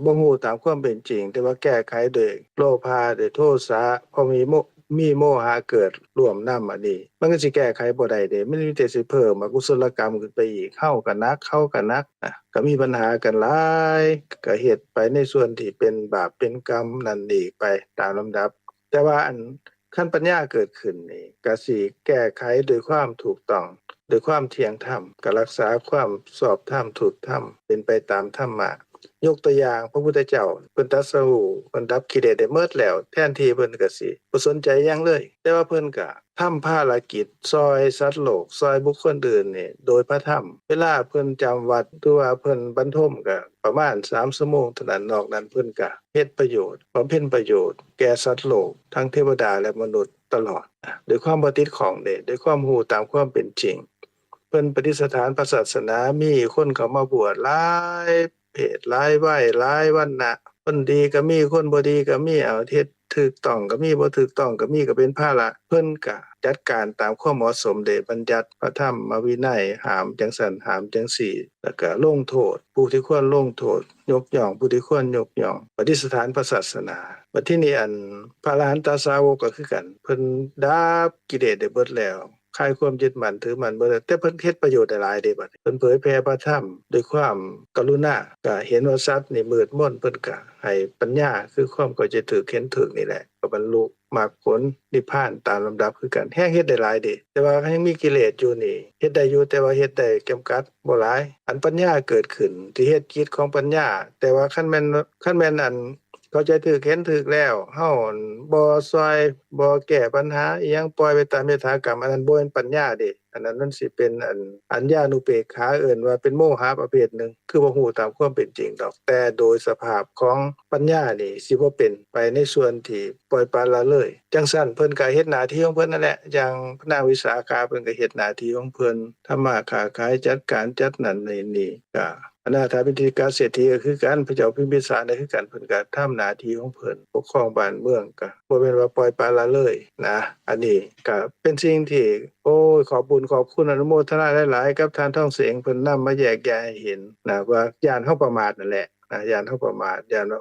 บ่ฮู้ตามความเป็นจริงแต่ว่าแก้ไขด้วยโลภะด้วยโทสะพอมีโมหะเกิดร่วมนำอันนี้มันก็สิแก้ไขบ่ได้เด้มันมีแต่สิเพิ่มอกุศลกรรมขึ้นไปอีกเฮาก็หนักก็มีปัญหากันหลายก็เฮ็ดไปในส่วนที่เป็นบาปเป็นกรรมนั่นอีกไปตามลำดับแต่ว่าคันปัญญาเกิดขึ้นนี่ก็สิแก้ไขด้วยความถูกต้องด้วยความเที่ยงธรรมก็รักษาความชอบธรรมถูกธรรมเป็นไปตามธรรมะยกตัวอย่างพระพุทธเจ้าเพิ่นตรัสรู้เพิ่นดับกิเลสได้หมดแล้วแทนที่เพิ่นก็สิบ่สนใจหยังเลยแต่ว่าเพิ่นก็ทำภารกิจซอยสัตว์โลกซอยบุคคลอื่นนี่โดยพระธรรมเวลาเพิ่นจำวัดหรือว่าเพิ่นบรรทมก็ประมาณ3ชั่วโมงเท่านั้นนอกนั้นเพิ่นก็เฮ็ดประโยชน์บำเพ็ญประโยชน์แก่สัตว์โลกทั้งเทวดาและมนุษย์ตลอดด้วยความบ่ติดของเด้ด้วยความรู้ตามความเป็นจริงเพิ่นปฏิสถานพระศาสนามีคนเข้ามาบวชหลายเพศหลายวัยหลายวรรณะคนดีก็มีคนบ่ดีก็มีเอาเฮ็ดถูกต้องก็มีบ่ถูกต้องก็มีก็เป็นภาระเพิ่นก็จัดการตามความเหมาะสมได้บัญญัติพระธรรมวินัยห้ามจังซั่นห้ามจังซี่แล้วก็ลงโทษผู้ที่ควรลงโทษยกย่องผู้ที่ควรยกย่องปฏิสถานพระศาสนาบัดทีนี้พระอรหันตสาวกก็คือกันเพิ่นดับกิเลสได้เบิดแล้วคลายความยึดมั่นถือมั่นบ่ได้แต่เพิ่นเฮ็ดประโยชน์ได้หลายเด้บัดนี้เพิ่นเผยแผ่พระธรรมด้วยความกรุณาก็เห็นว่าสัตว์นี่มืดมนเพิ่นก็ให้ปัญญาคือความเข้าใจถูกเห็นถูกนี่แหละก็บรรลุมรรคผลนิพพานตามลำดับคือกันแฮงเฮ็ดได้หลายเด้แต่ว่ายังมีกิเลสอยู่นี่เฮ็ดได้อยู่แต่ว่าเฮ็ดได้จำกัดบ่หลายปัญญาเกิดขึ้นที่เฮ็ดจิตของปัญญาแต่ว่าคันแม่นเข้าใจถูกเห็นถูกแล้วเฮาบ่ช่วยบ่แก้ปัญหาอิหยังปล่อยไปตามยถากรรมอันนั้นบ่แม่นปัญญาเด้อันนั้นมันสิเป็นอัญญานุเบกขาเอิ้นว่าเป็นโมหะประเภทหนึ่งคือบ่ฮู้ตามความเป็นจริงดอกแต่โดยสภาพของปัญญานี่สิบ่เป็นไปในส่วนที่ปล่อยปละละเลยจังซั่นเพิ่นก็เฮ็ดหน้าที่ของเพิ่นนั่นแหละอย่างพระนางวิสาขาเพิ่นก็เฮ็ดหน้าที่ของเพิ่นทำมาค้าขายจัดการจัดนั่นนี่ก็อนาถาบิณฑิกาเศรษฐีก็คือกันพระเจ้าพิมพิสารก็คือกันเพิ่นก็ทำหน้าที่ของเพิ่นปกครองบ้านเมืองก็บ่แม่นว่าปล่อยปละละเลยนะอันนี้ก็เป็นสิ่งที่ขอบบุญขอบคุณอนุโมทนาหลายๆกับท่านทองเสงเพิ่นนำมาแยกแยะให้เห็นนะว่าญาณเฮาประมาทนั่นแหละนะญาณเฮาประมาทญาณว่า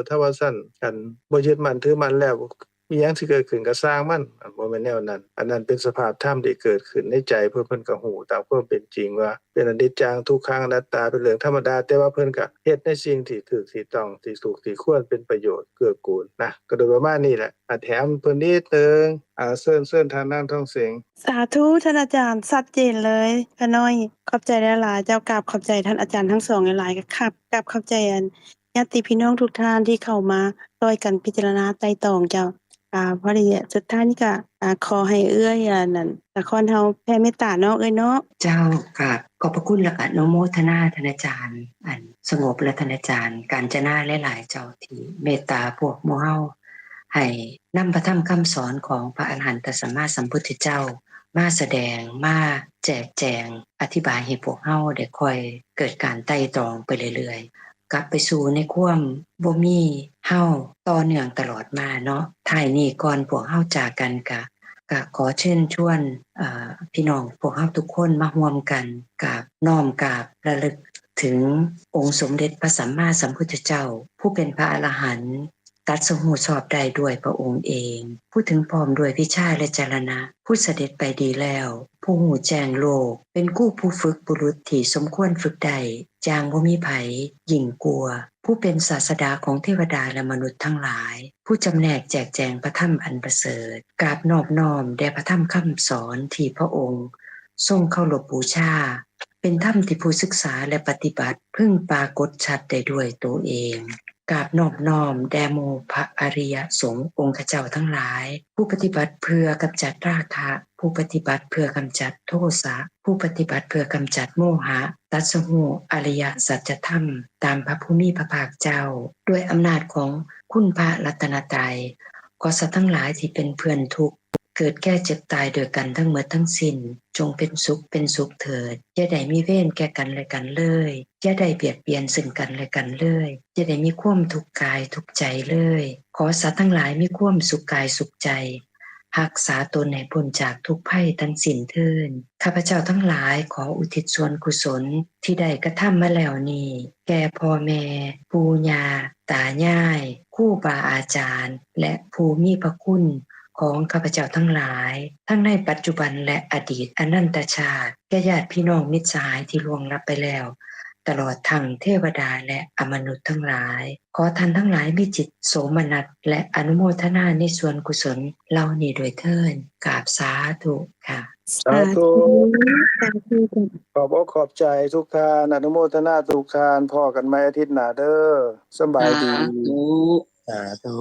ถ้าว่าซั่นกันบ่ยึดมั่นถือมั่นแล้วมีหยังสิเกิดขึ้นก็สร้างมันบ่แม่นแนวนั้นอันนั้นเป็นสภาพธรรมที่เกิดขึ้นในใจเพิ่นก็ฮู้ตามความเป็นจริงว่าเป็นอนิจจังทุกขังอนัตตาเป็นเรื่องธรรมดาแต่ว่าเพิ่นก็เฮ็ดในสิ่งที่ถูกที่ต้องที่ถูกที่ควรเป็นประโยชน์เกื้อกูลนะก็โดยประมาณนี้แหละแถมเพิ่นนิดนึงเชิญทางนางทองเสงสาธุท่านอาจารย์ชัดเจนเลยก็น้อยขอบใจหลายๆเจ้ากราบขอบใจท่านอาจารย์ทั้งสองหลายๆก็ครับกราบขอบใจญาติพี่น้องทุกท่านที่เข้ามาช่วยกันพิจารณาไตร่ตรองเจ้าพอดีสุดท้ายนี่ก็ขอให้เอื้อยนั่นละครเฮาแผ่เมตตาเนาะเอ้ยเนาะเจ้ากับขอบพระคุณและก็อนุโมทนาท่านอาจารย์สงบและท่านอาจารย์การจนาหลายๆเจ้าที่เมตตาพวกหมู่เฮาให้นำพระธรรมคำสอนของพระอรหันตสัมมาสัมพุทธเจ้ามาแสดงมาแจกแจงอธิบายให้พวกเฮาได้ค่อยเกิดการไต่ตรองไปเรื่อยๆกลับไปสู่ในความบ่มีเฮาต่อเนื่องตลอดมาเนาะท้ายนี้ก่อนพวกเฮาจากกันก็ขอเชิญชวนพี่น้องพวกเฮาทุกคนมาร่วมกันกับน้อมกราบระลึกถึงองค์สมเด็จพระสัมมาสัมพุทธเจ้าผู้เป็นพระอรหันต์ตรัสรู้ชอบได้ด้วยพระองค์เองผู้ถึงพร้อมด้วยวิชาและจรณะผู้เสด็จไปดีแล้วผู้หูแจ้งโลกเป็นกู้ผู้ฝึกบุรุษที่สมควรฝึกได้จางบ่มีไผยิ่งกลัวผู้เป็นศาสดาของเทวดาและมนุษย์ทั้งหลายผู้จำแนกแจกแจงพระธรรมอันประเสริฐกราบนอบน้อมแด่พระธรรมคำสอนที่พระองค์ทรงเคารพบูชาเป็นธรรมที่ผู้ศึกษาและปฏิบัติพึ่งปรากฏชัดได้ด้วยตัวเองกราบนอบน้อมแด่หมู่พระอริยสงฆ์องค์เจ้าทั้งหลายผู้ปฏิบัติเพื่อกำจัดราคะผู้ปฏิบัติเพื่อกำจัดโทสะผู้ปฏิบัติเพื่อกำจัดโมหะ ตรัสรู้อริยสัจธรรมตามพระผู้มีพระภาคเจ้าด้วยอำนาจของคุณพระรัตนตรัยขอสัตว์ทั้งหลายที่เป็นเพื่อนทุกข์เกิดแก่เจ็บตายโดยกันทั้งหมดทั้งสิ้นจงเป็นสุขเถิดอย่าได้มีเวรแก่กันและกันเลยอย่าได้เบียดเบียนซึ่งกันและกันเลยอย่าได้มีความทุกข์กายทุกข์ใจเลยขอสัตว์ทั้งหลายมีความสุขกายสุขใจรักษาตนให้พ้นจากทุกภัยทั้งสิ้นเถิดข้าพเจ้าทั้งหลายขออุทิศส่วนกุศลที่ได้กระทำมาแล้วนี้แก่พ่อแม่ปู่ย่าตายายครูบาอาจารย์และผู้มีพระคุณของข้าพเจ้าทั้งหลายทั้งในปัจจุบันและอดีตอนันตชาติแก่ญาติพี่น้องมิตรสหายที่ล่วงลับไปแล้วตลอดทั้งเทวดาและอมนุษย์ทั้งหลายขอท่านทั้งหลายมีจิตโสมนัสและอนุโมทนาในส่วนกุศลเหล่านี้โดยเถิดกราบสาธุค่ะ สาธุขอบอกขอบใจทุกท่านอนุโมทนาทุกท่านพอกันใหม่อาทิตย์หน้าเด้อสบายดีสาธุ